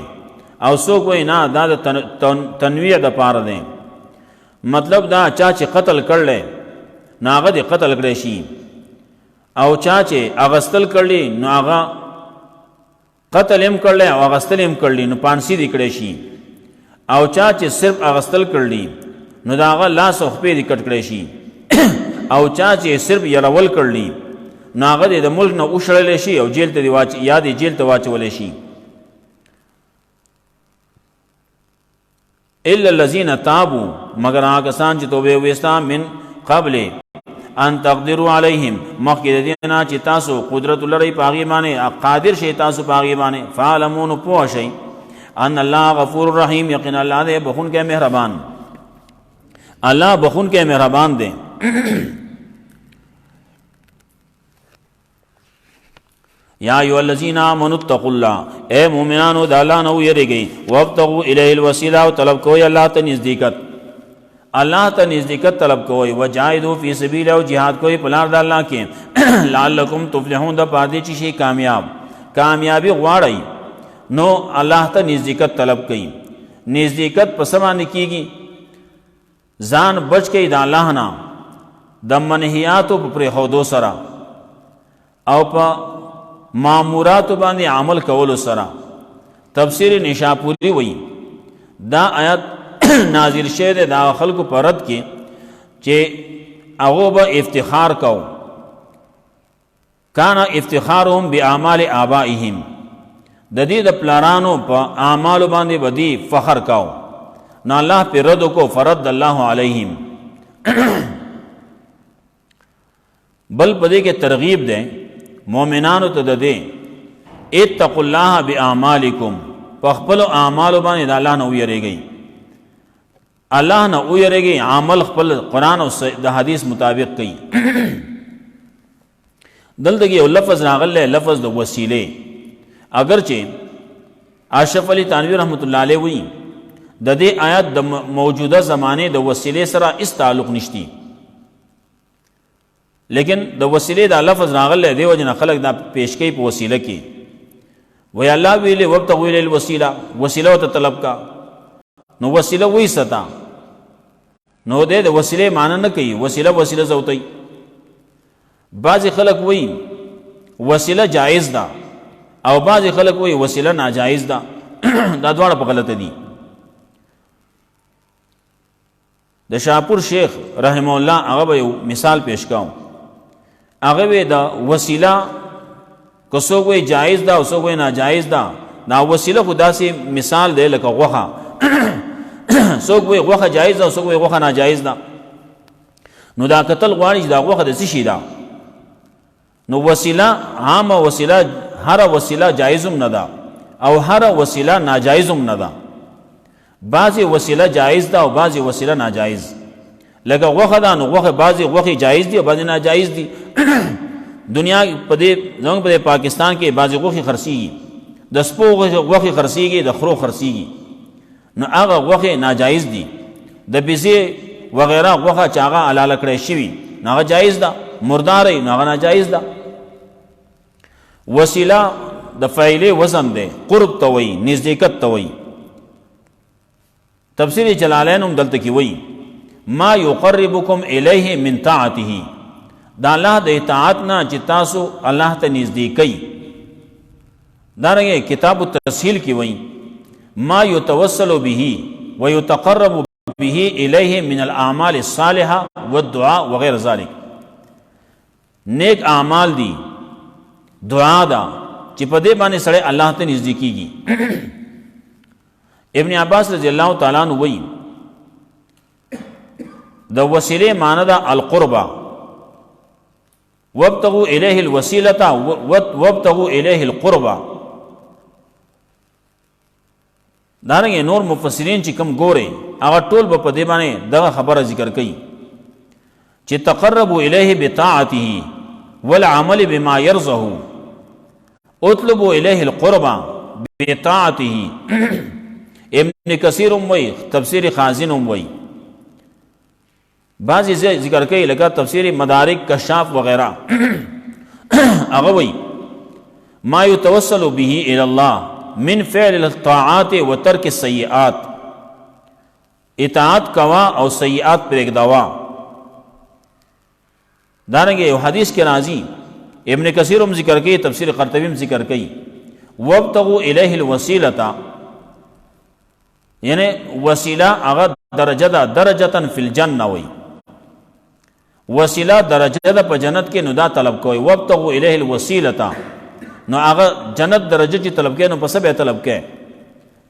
او سوک وی نه دا د تنویع د پاره دی. مطلب دا چا چې قتل کړل ناغه د قتل کړی شي او چا چې اغستل کړلی نو هغه قتل هم کړل او اغستل هم کړلی نو پانسی دی کړی شي او چا چې صرف اغستل کړلی نو دا هغه لاس او خپې دی کټ کړی شي او چا چې صرف یرول کړلی ناغه د ملک نه اوشړل شي او جیل ته دی یا دی جیل ته واچول شي. الا الذين تابوا مگر هغه کسان چې توبه وستا من قبل ان تقدروا عليهم مخکې د دې نه چې تاسو قدرت لرئ پاغي باندې قادر شي تاسو پاغي باندې فعلمون پوه شئ ان الله غفور رحیم یقینا الله دې بخون کې مهربان الله بخون کې مهربان دی. یا ایها الذین آمنوا اتقوا الله اے مومنانو د الله نه ویریږئ وابتغوا الیه الوسیله او طلب کوئ الله ته نزدېکت طلب کوئ وجاهدوا فی سبیله او جهاد کوئ په لار د الله کې لعلکم تفلحون د پاره چې شي کامیابی غواړئ نو الله ته نزدېکت طلب کوئ. نزدېکت په څه باندې کېږي؟ ځان بچ کوئ د الله نه د منهیاتو په پرېښودو سره او په مامورات باندې عمل کولو سره. تفسیر نشاپوری وی دا آیت نازل شوه د خلکو پر رد کې چې هغه به افتخار کو کانا افتخارهم باعمال آبائهم د دې د پلارانو په اعمال باندې بدی فخر کو نو الله پر رد کو فرد الله علیهم بل پدې کې ترغیب ده مومنانو ته د دې اتقوا الله باعمالکم په خپل اعمال باندې د الله نه ویریږئ الله نه ویریږئ عمل خپل قرآن او د حدیث مطابق کوي. دلته یو لفظ راغلی لفظ د وسیله اگرچه اشرف علی تانوی رحمت الله علیه وی د دې آیات د موجوده زمانه د وسیله سره اس تعلق نشتی لیکن د وسیله دا لفظ راغلی دی وجنه خلق دا پیشکی په وسیله کې وی الله ویلی وابتغوا الیه الوسیله وسیله ته طلب کا نو وسیله وی ستا نو د وسیله معنی نه کوي وسیله زوتی. بعض خلق وی وسیله جائز ده او بعض خلق وی وسیله ناجائز ده دا دواړه په غلطه دي. د شاپور شیخ رحم الله هغه به یو مثال پیش کوم. هغه به د وسیله که څوک وایي جایز ده او څوک وایي ناجایز ده، دا وسیله خو داسې مثال دی لکه غوښه څوک وایي غوښه جایز ده او څوک وایي غوښه ناجایز ده. نو دا کتل غواړي چې دا غوښه د څه شي ده. نو وسیله عامه وسیله هر وسیله جایز هم نه ده او هر وسیله ناجایز هم نه ده. بعضې وسیله جایز ده او بعضې وسیله ناجایز. لکه غوښه ده نو غوښه بعضې غوښې جایز دي او بعضې ناجایز دي. دنیا په دې زموږ په پاکستان کې بعضې غوښې خرڅېږي، د سپو غوښې خرڅېږي، د خرو خرڅېږي، نو هغه غوښې ناجایز دي. د بزې وغیره غوښه چې هغه حلاله کړی شوي نو هغه جایز ده، مرداره نو هغه ناجایز ده. وسیله د فعیلې وزن دی، قرب ته وایي، نزدېکت ته وایي. تفسیر جلالین هم دلته کې وایي ما یقربکم الیه من طاعته، دا الله د اطاعت نه چې تاسو الله ته نږدې کوي. دارنګه کتاب التسهیل کې وایي ما یتوسل به ويتقرب به الیه من الاعمال الصالحه والدعاء وغیر ذلك. نیک اعمال دي، دعا ده چې په دې باندې سړی الله ته نږدې کیږي. ابن عباس رضی الله تعالی عنہ وایي د وسیله معنی ده القربه، وابتغوا الیه الوسیله وابتغوا الیه القربه. دارنګه نور مفسرین چې کوم ګوري هغه ټول په دې باندې دغه خبره ذکر کوي چې تقربوا الیه بطاعته والعمل بما يرضه، اطلبوا الیه القربه بطاعته. ابن کثیر هم وایي، تفسیر خازن هم وایي، بعضی ذکر کوي لکه تفسیر مدارک کشاف وغیرہ هغه وایي ما يتوسل به الى الله من فعل الطاعات وترك السیئات، اطاعت کوا او سیئات پرېږدوا. دارنګه یو حدیث کې راځي، ابن کثیر هم ذکر کوي، تفسیر قرطبی هم ذکر کوي وابتغوا الیه الوسیلة، یعنی وسیله هغه درجه ده، درجه فی الجنه وی، وسیله درجه ده په جنت کې، نو دا طلب کوي. وابتغوا الیه الوسیلة، نو هغه جنت درجه چې طلب کوي نو په څه به طلب کوي؟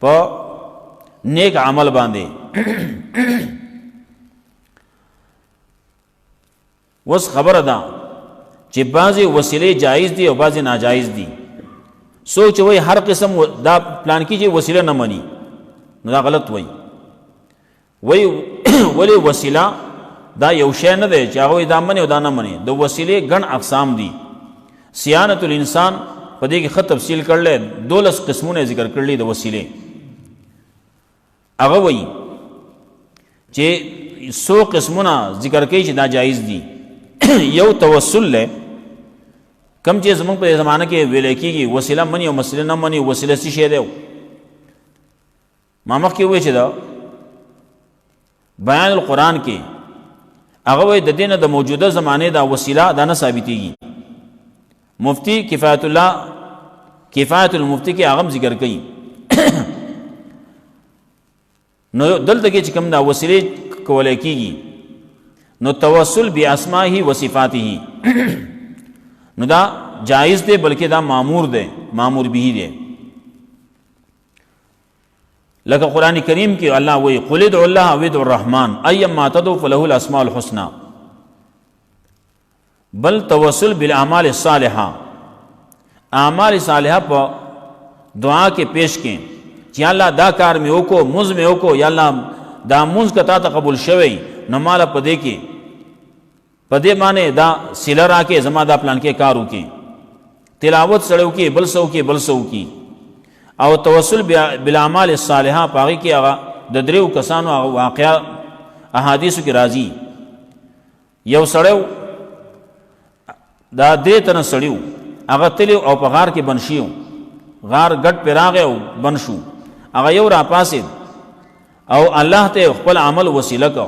په نیک عمل باندې. وس خبره ده چې بعضې وسیلې جایز دي او بعضې ناجایز دي. څوک چې وایي هر قسم دا پلان کې چې وسیله نه مني نو دا غلط وایي. ولې وسیله دا یو شی نه دی چې هغه دا مني او دا نه مني. د وسیلې ګڼ اقسام دي. صیانت الانسان په دې کې ښه تفصیل کړلی، 12 قسمونه ذکر کړلی د وسیلې. هغه وایي چې 100 قسمونه ذکر کوي چې دا جایز دي. یو توسل دی، کم چې زموږ په زمانه کې ویلی کېږي وسیله مني او مسله نه مني. وسیله څه شی دی؟ ما مخکې ووایي چې دا بیان القرآن کې هغه وایي د دې نه د موجوده زمانې دا وسیله دا نه ثابتېږي. مفتی کفایت المفتی کې هغه هم ذکر کوي. نو دلته کې چې کوم دا وسیلې کولی کېږي نو توسل باسمائه و صفاته نو دا جائز دی، بلکې دا مامور دی، مامور به دی. لکه قرآن کریم کې الله وایي قل ادعوا الله او ادعوا الرحمن ایما تدعوا فله الاسماء الحسنى. بل توسل بالاعمال الصالحه، اعمال صالحه په دعا کې پیش کړي چې الله دا کار مې وکړو، مونځ مې وکړو، یا الله دا مونځ کتا ته قبول شوی نو مالا په دې کې په دې باندې دا سیله راکې، زما دا پلان کې کار وکړي، تلاوت سره وکړي، بل څه وکړي، بل څه وکړي. او توسل بالاعمال الصالحه په هغې کې هغه د 3 کسانو هغه واقعه احادیثو کې راځي. یو سړی دا 3 تنه سړي هغه تلي او په غار کې بند شي، غار ګډ پرې راغی او بند شو. هغه یو راپاسېد او الله ته خپل عمل وسیله کو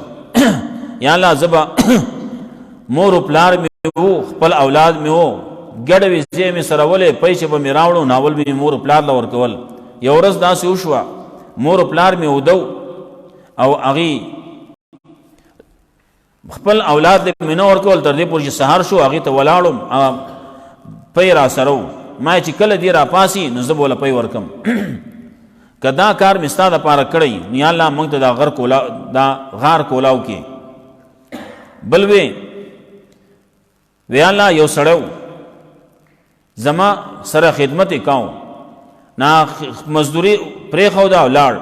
یا الله زبا مور و پلار مې وو، خپل اولاد مې وو، ګډ ویزې مې سره ولې، پیسې به مې راوړو، ناول به مې مور و پلار له ورکول. یو ورځ داسې وشوه مور و پلار مې ودو او هغې خپل اولاد له مینه ورکول تر دې پورې چې سهار شو هغې ته ولاړم پی را سره و ما چې کله دې را پاسي نو زه به وله پی ورکم که دا کار مې ستا دپاره کړی نو یا الله موږ ته دا غار کولاو کې بل وی الله یو سړی زما سره خدمت یې کوم نا مزدوري پرېښوده او لاړ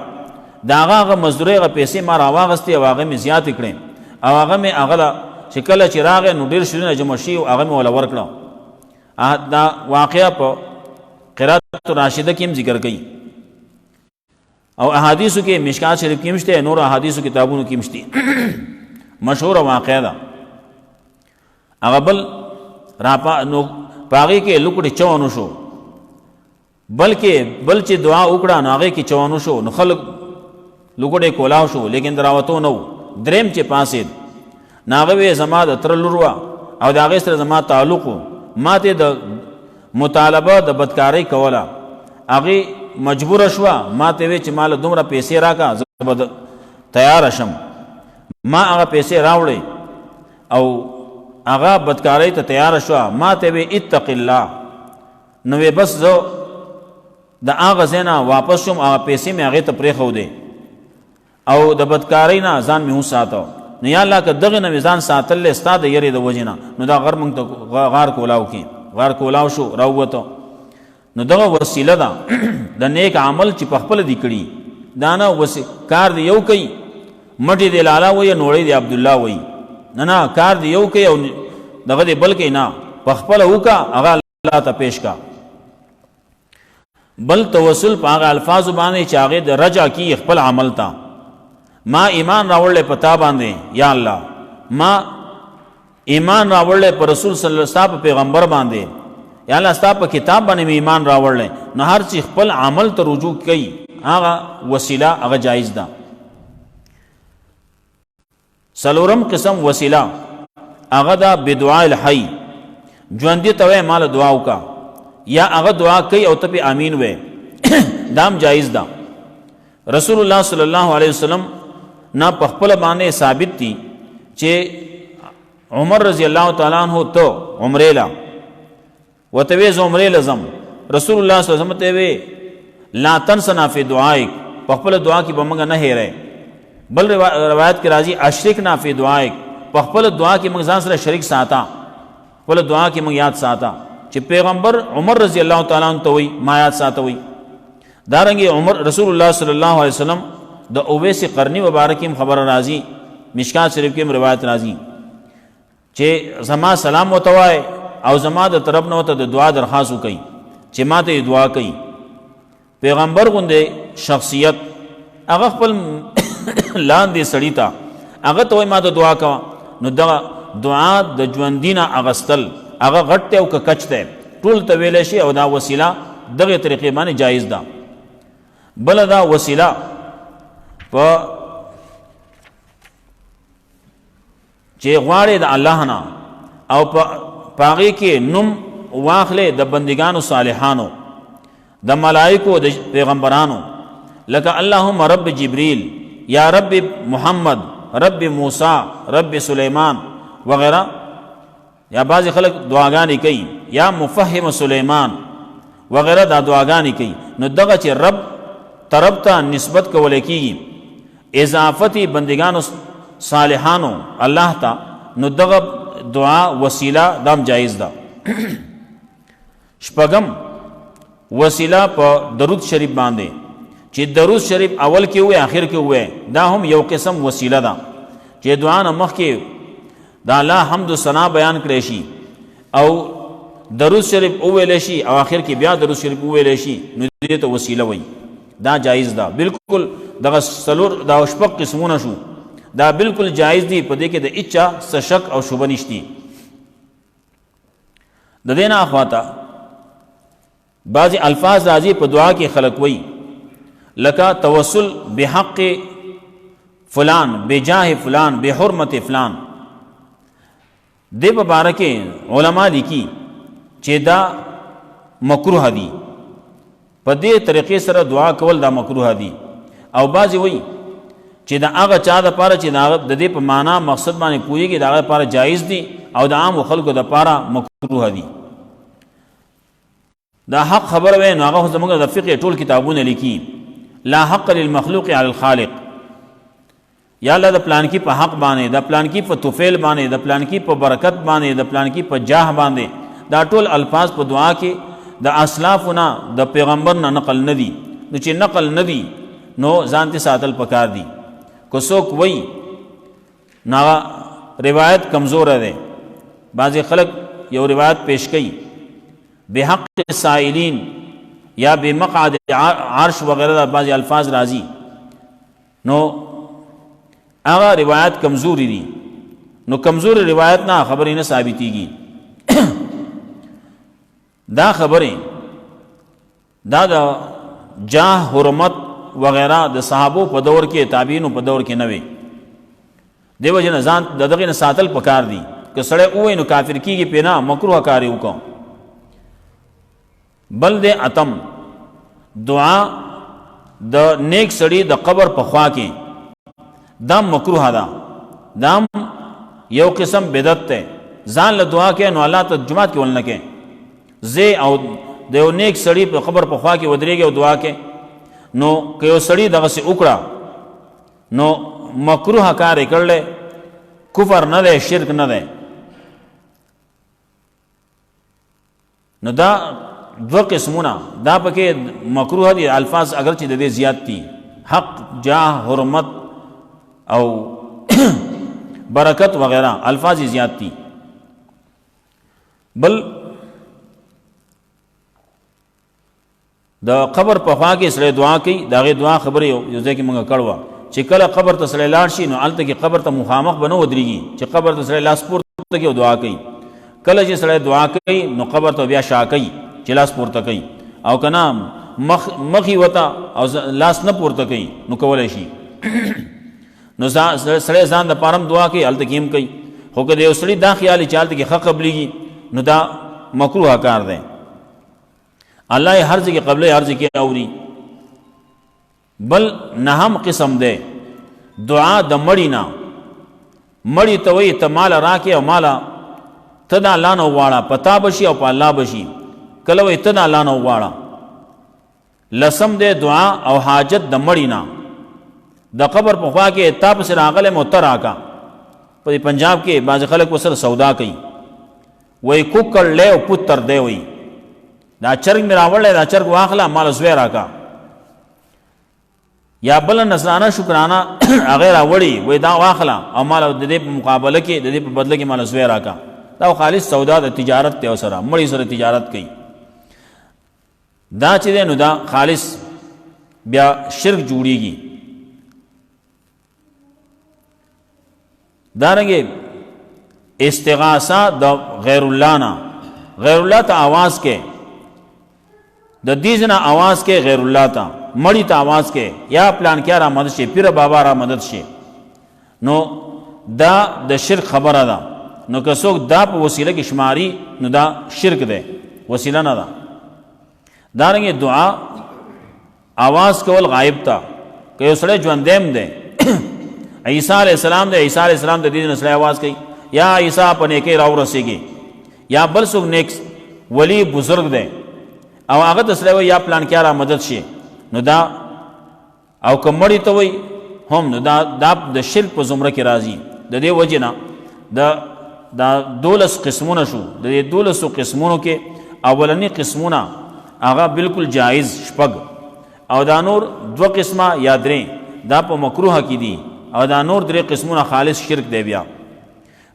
د هغه مزدورۍ هغه پیسې ما راواغستې او هغه مې زیاتې کړې او هغه مې هغه چې کله چې راغی نو ډېر شیرونه جمع شي او هغه مې وله ورکړه دا واقعه په قرات راشده کې هم ذکر کوي او احادیثو کې مشکات شریف کې هم شته نور احادیثو کتابونو کې هم شته مشهوره واقعه ده هغه بل نو پاغې کې لوکړې چوانو شو بل چې دعا وکړه نو هغې کې چوانو شو نو خلک لوکړې کولاو شو لیکن دراوتو نه و دریم چې پاسېد نو هغه وی زما د تره لور وه او د هغې سره زما تعلق و ما ته د مطالبه د بدکارۍ کوله هغې مجبوره شوه ما ته وی چې ما له دومره پیسې راکړه زه به تیاره شم ما هغه پیسې راوړې او هغه بدکارۍ ته تیاره شوه ما ته وی اتق الله نو وی بس زه د هغه ځای نه واپس شوم هغه پیسې مې هغې ته پرېښودې او د بدکارۍ نه ځان مې وساته نو یا الله که دغې نه مې ځان ساتلی ستا د یرې د وجې نه نو دا غر موږ ته غار کولاو کې غار کولاو شو راووته نو دغه وسیله ده د نیک عمل چې په خپله دي کړي دا نه کار دی یو کوي مټې دی لالا وایي نوړی دی عبدالله وایي نه کار دی یو کوي او دغه دی بل کوي نه په خپله وکړه هغه الله ته پیش کا بل توسل په هغه الفاظو باندې چې هغې د رجع کی خپل عمل ته ما ایمان راوړلی په تا باندې یا الله ما ایمان راوړلی په رسول صلی الله ستا په پیغمبر باندې یا الله ستا په کتاب باندې مې ایمان راوړلی نو هر چې خپل عمل ته رجوع کوي هغه وسیله هغه جایز ده څلورم قسم وسیله هغه ده بدعاء الحی ژوندي ته وایي ماله دعا وکړه یا هغه دعا کوي او ته پې امین وی دام جایز ده رسول الله صلی الله علیه وسلم نه په خپله باندې ثابت دي چې عمر رضی الله تعالی عنہ ته عمرې له ورته وی زه عمرې له ځم رسول الله صلی الله علیه وسلم ته وی لا تنسنا فی دعائک په خپله دعا کې به موږ نه هېری بل روایت کې راځي اشرکنا فی دعائک په خپله دعا کې موږ ځان سره شریک ساته خپله دعا کې موږ یاد ساته چې پیغمبر عمر رضی الله تعالی عنہ ته وی ما یاد ساته وی دارنګې عمر رسول الله صلی الله علیه وسلم د اویس قرنی مبارک هم خبر راځي مشکات شریف کې هم روایت راځي چې زما سلام ورته وایه او زما د طرف نه ورته د دعا درخواست وکړي چې ما ته دعا کوي پیغمبر غوندې شخصیت هغه خپل لاندې سړي ته هغه ته وایي ما ته دعا کوه نو دغه دعا د ژوندي نه اغستل هغه غټ دی او که کچ دی ټول ته ویلی شي او دا وسیله دغې طریقې باندې جایز ده بله دا وسیله په چې غواړې د الله نه او په هغې کې نوم واخلې د بندګانو صالحانو د ملائکو د پیغمبرانو لکه اللهم رب جبریل یا رب محمد رب موسی رب سلیمان وغیرہ یا بعض خلق دعاګانې کوي یا مفهم سلیمان وغیرہ دا دعاګانې کوي نو دغه چې رب طرف ته نسبت کولی کېږي اضافتی بندگانو صالحانو الله ته نو دغه دعا وسیله دام جایز ده شپږم وسیله په درود شریف باندې چې درود شریف اول کې وي آخر کې وي دا هم یو قسم وسیله ده چې دعا نه مخکې دا الله حمد و ثنا بیان کړی شي او درود شریف وویلی شي او آخر کې بیا درود شریف وویلی شي نو دې ته وسیله وایي دا جایز ده بالکل دغه څلور دا شپږ قسمونه شو دا بالکل جایز دي په دې کې د هیچا څه شک او شبه نشتی د دې نه اخواته بعضې الفاظ راځي په دعا کې خلق وایي لکه توسل بحق فلان بجاه فلان بحرمت فلان دې په باره کې علما لیکي چې دا مکروه دي په دې طریقې سره دعا کول دا مکروه دي او بعضې وایي چې د هغه چا دپاره چې د دې په معنا مقصد باندې پوهېږي د هغه دپاره جایز دي او د عامو خلکو دپاره مکروه دي. دا حق خبره وی نو هغه زموږ د فقه ټول کتابونه لیکي لا حق للمخلوق علی الخالق، یا الله د پلانکی په حق باندې، د پلانکی په توفیل باندې، د پلانکی په برکت باندې، د پلانکی په جاه باندې، دا ټول الفاظ په دعا کې د اسلافونه د پیغمبر نه نقل نه دي. نو چې نقل نه دي نو ځان ته ساتل پکار دي. کو څوک وایي نا روایت کمزور ده، بعضې خلک یو روایت پیش کوي بحق السائلین یا بمقعد عرش وغیرہ دا بعضی الفاظ راضی، نو هغه روایت کمزوری دي. نو کمزور روایت نه خبرې نه ثابتېږي. دا خبرې دا د جاه حرمت وغیرہ د صحابو په دور کې تابعینو په دور کې نه وي. دیو جن ځان د دغې نه ساتل پکار دي. که سړی ووایي نو کافر کېږي پې نه، مکروه کار یې وکړو. بل د اتم دعا د نیک سړي د قبر په خوا کې دا مکروه ده، دا یو قسم بدعت ده. ځان له دعا کې نو الله ته جماعت کې ولنه کې زه او د یو نیک سړي په قبر په خوا کې ودرېږي او دعا کې، نو که یو سړي دغسې وکړه نو مکروه کار یې کړلی، کفر نه دی، شرک نه دی. نو دا دو قسمونه دا پکې مکروه دي. الفاظ اگر چې د دې زیات دي، حق، جاه، حرمت او برکت وغیرہ الفاظ زیات دي. بل د قبر په خوا کې سړی دعا کوي، د هغې دعا خبرې یو ځای کې موږ کړوه چې کله قبر ته سړی لاړ شي نو هلته کې قبر ته مخامخ به نه ودرېږي چې قبر ته سړی لاس پورته کوي او دعا کوي. کله چې سړی دعا کوي نو قبر ته بیا شا کوي چې لاس پورته کوي، او که نه مخې وته او لاس نه پورته کوي نو کولی شي. نو سړی ځان د پاره هم دعا کوي، هلته کې هم کوي. خو که د یو سړي دا خیال چې هلته کې ښه قبلېږي نو دا مکروه کار دی. الله یې هر ځای کې قبلوي، هر ځای کې اوري. بل نهم قسم دی دعا د مړي نه. مړي ته وایي ته ماله راکې او ماله ته د الله نه وغواړه، په تا به شي او په الله به شي. کله وایي ته د الله نه وغواړه. لسم دی دعا او حاجت د مړي نه. د قبر په خوا کې تا پسې راغلی م او ته راکه. په پنجاب کې بعضې خلک ورسره سودا کوي، وایي کوکړ لی او پتر دی، وایي دا چرګ مې راوړلی، دا چرګ واخله ماله زوی راکه. یا بله نذرانه شکرانه هغې راوړي، وایي دا واخله او ماله د دې په مقابله کې، د دې په بدله کې ماله زوی راکه. دا خالص سودا د تجارت دی، سره مړي سره تجارت کوي. دا چې دی نو دا خالص بیا شرک جوړیږي. دارنګې استغاثه د غیر الله نه، غیر الله ته آواز کې، د دې نه آواز کې غیر الله ته، مړی ته آواز کې یا پلان کې را مدد شي، پیر بابا را مدد شي، نو دا د شرک خبره ده. نو که څوک دا په وسیله کې شماري نو دا شرک دی، وسیله نه ده. دارنګې دعا آواز کول غایب ته، که یو سړی ژوندی دی عیسی علیہ السلام دی، عیسی علیہ السلام د دې نه سړی آواز کوي یا عیسی په نیکۍ راورسېږي، یا بل څوک نیک ولی بزرگ دی او هغه ته سړی وایي یا پلان کې را مدد شي، نو دا او که مړي ته وایي هم نو دا د شرک په زمره کې راځي. د دې وجې نه دا 12 قسمونه شو. د دې 12 قسمونو کې اولنی قسمونه هغه بالکل جایز شپږ، او دا نور 2 قسمه یا 3 دا په مکروه کې دي، او دا نور 3 قسمونه خالص شرک دی. بیا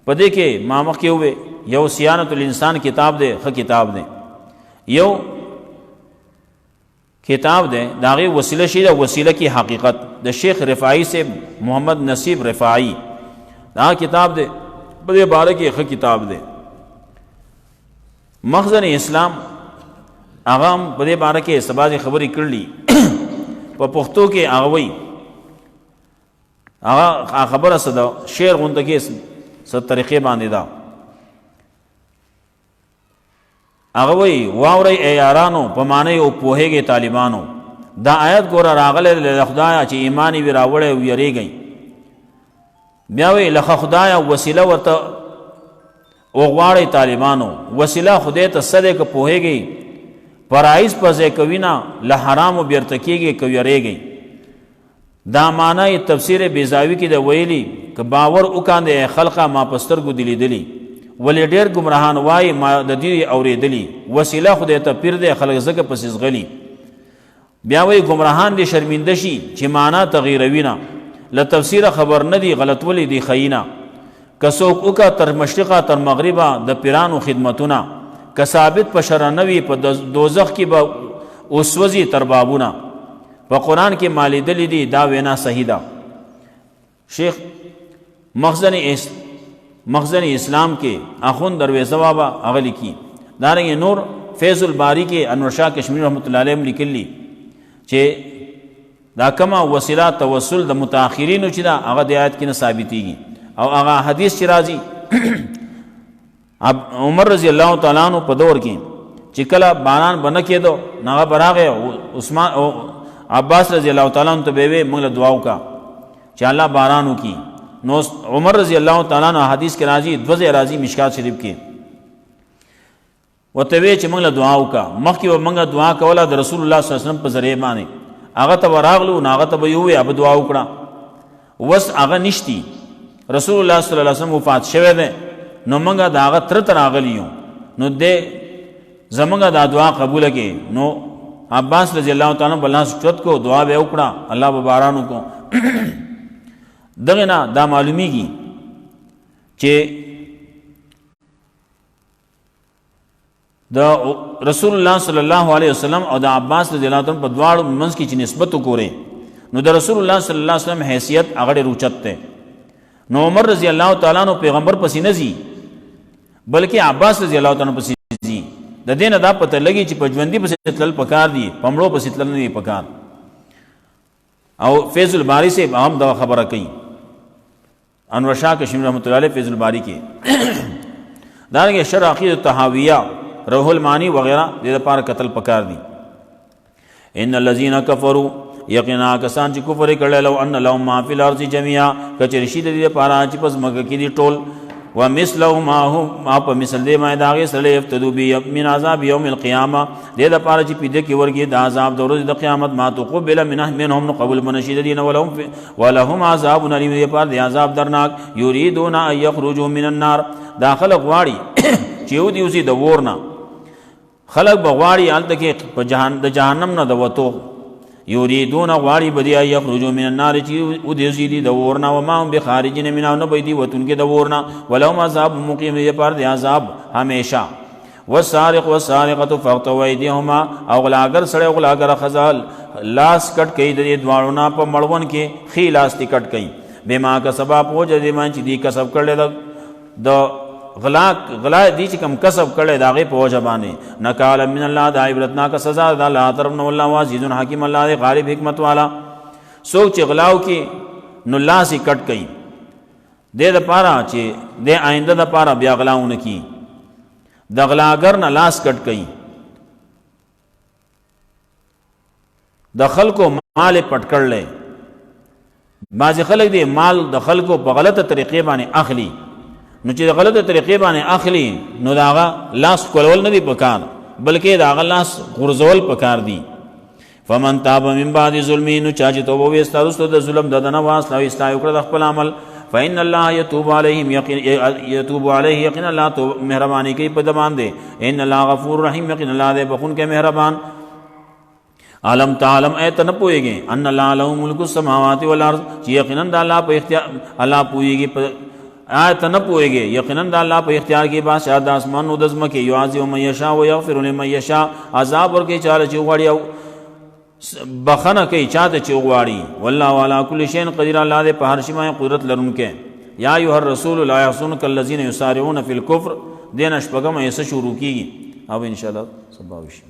په دې کې ما مخکې ووې یو صیانت الانسان کتاب دی، ښه کتاب دی. یو کتاب دی د هغې وسیله شي د وسیله کی حقیقت د شیخ رفاعی سے محمد نصیب رفاعی، دا کتاب دی په دې باره کې ښه کتاب دی. مخزن اسلام هغه هم په دې باره کې څه بعضې خبرې کړلي په پښتو کې. هغه وایي هغه خبره څه ده، شعر غونته کې څه طریقې باندې ده. هغه وایي واورئ ای یارانو په معنی او پوهېږئ طالبانو، دا آیت ګوره راغلی له خدایه چې ایمان یې راوړی او یریږئ. بیا وی لخه خدایا وسیله ورته وغواړی طالبانو، وسیله خدای ته صدې که پوهیږي فرایض په ځای کوي نه له حرامو بیرته کېږي که ویریږي. دا معنی تفسیر بیضاوي کې د ویلي که باور وکاندې خلقه ما په سترګو دي لیدلي، ولې ډېر ګمراهان وایي ما د دې اورېدلي، وسیله خدای ته پیر دی خلک ځکه پسې ځغلي. بیا وایي ګمراهان دي شرمنده شي چې معنا تغیروي نه، له تفسیره خبر نه دي غلط ولې دي خیینه. که څوک وکړه تر مشرقه تر مغربه د پیرانو خدمتونه، که ثابت په شرع نه وي په دوزخ کې به وسوځي تر بابونه. په قرآن کې ما لیدلي دي دا وینا صحیح ده. شیخ مخزن اسلام کې اخوند درویزه بابا هغه لیکي، دارنګې نور فیض الباری کې انور شاه کشمیری رحمت الله علیه لیکلي چې دا کما وسیله توسل د متأخرینو چې دا هغه د آیات کې نه ثابتېږي، او هغه حدیث چې راځي عمر رضی الله تعالی عنہ په دور کې چې کله باران بنه کېدو هغه براغه عثمان او عباس رضی الله تعالی عنہ ته به وی موږ له دعا وکړه چې الله باران وکړي. نو عمر رضی الله تعالی عنہ حدیث کې راځي دوزه راځي مشکات شریف کې وته وی چې موږ له دعا وکړه، مخکې موږ دعا کوله د رسول الله صلی الله علیه وسلم په ذریعہ باندې، هغه ته راغلو نو هغه ته به یو اب دعا وکړه، وس هغه نشتی، رسول الله صلی الله علیه وسلم وفات شوه ده، نو موږ دا هغه تر راغلیو، نو دې زمونږ دا دعا قبول کړي. نو عباس رضی الله تعالی عنہ بلنس چت کو دعا به وکړه الله به بارانو کو. دغه نه دا معلومیږي چې د رسول الله صلی الله علیه وسلم او د عباس رضی الله عنه په دواړو منځ کې چې نسبت وکړي نو د رسول الله صلی الله علیه وسلم حیثیت هغه ډېر اوچت دی. نو عمر رضی الله تعالی عنہ پیغمبر پسې نه ځي بلکې عباس رضی الله تعالی عنہ پسې ځي. د دې نه دا پته لګي چې په ژوندي پسې تلل پکار دي، په مړو پسې تلل نه دي پکار. او فیض الباری سے هم دا خبره کوي، انور شاه کشمیری رحمۃ اللہ علیہ فیض الباری کې دارنګه شرح عقیدۃ الطحاویہ روح المعانی وغیرہ دې لپاره قتل پکار دي. ان الذين كفروا یقینا کسان چې کفر کړي لو ان لهم ما فی الارض جميعا کچې رشید دې لپاره چې پس مکه کې دي ټول ومثله ما هو ما په مثل دې ما داغه سره یفتدو بی من عذاب یوم القیامه دې لپاره چې پیډه کې ورګي د عذاب د ورځې د قیامت ما تقبل منهم قبول منشید دین ولهم عذاب الیم دې پر دې عذاب درناک یریدون ان یخرجوا من النار داخل غواړي چې یو دی د ورنا خلق بغواړي الته کې په جهنم نه د وته یریدون غواړي بدی یخرجوا من النار چې او دې زیدي د ورنا و ما هم بخارجین منها نو بيدي وتون کې د ورنا ولهم عذاب مقیم دې پر دې عذاب همیشه. والسارق والسارقه فاقطعوا ايديهما او غلاګر سړی غلاګر خزال لاس کټ کړي د دواړو نه په مړون کې خې لاس تی کټ کړي بما کا سبب هو جدي مان چې دی کسب کړل د غلا دی چې کم کسب کړي داغه په وجه باندې نکال من الله د عبرتناک سزا د الله طرف نو الله عزیز حکیم الله غالب حکمت والا. سوچ غلاو کې نو لاس کټ کړي د پاره چې د آینده د پاره بیا غلاونه کی د غلاګر نه لاس کټ کړي د خلکو مال پټ کړل. بعض خلک دې مال د خلکو په غلطه طریقې باندې اخلي، نو چې غلطه طریقې باندې اخلي نو داغه لاس کولول نه دی پکار بلکې داغه لاس غرزول پکار دی. فمن تاب من بعد ظلم نو چا چې توبه وستارستو د ظلم د دنه واسطه او استای وکړه د خپل عمل فإن الله يتوب عليهم يتوب عليه يقين الله تو مهرباني کوي په دمان دی. ان الله غفور رحیم یقین الله دې بخون کې مهربان. عالم تعلم ایت نه پويږي ان الله له ملک السماوات والارض چې یقینا د الله په اختیار الله پويږي آیت نه پوهیږي یقینا د الله په اختیار کې بادشاہ د اسمان او د ځمکې یعذب من یشاء و یغفر لمن یشاء عذاب ورکوي چاله چې غواړي او بخنه کوي چاته چې غواړي والله علی کل شیء قدیر الله دې په هر شی باندې قدرت لرونکی. یا ایها الرسول لا یحزنک الذین یسارعون فی الکفر دین شپږم ایسه شروع کیږي او ان شاء الله سبا وشي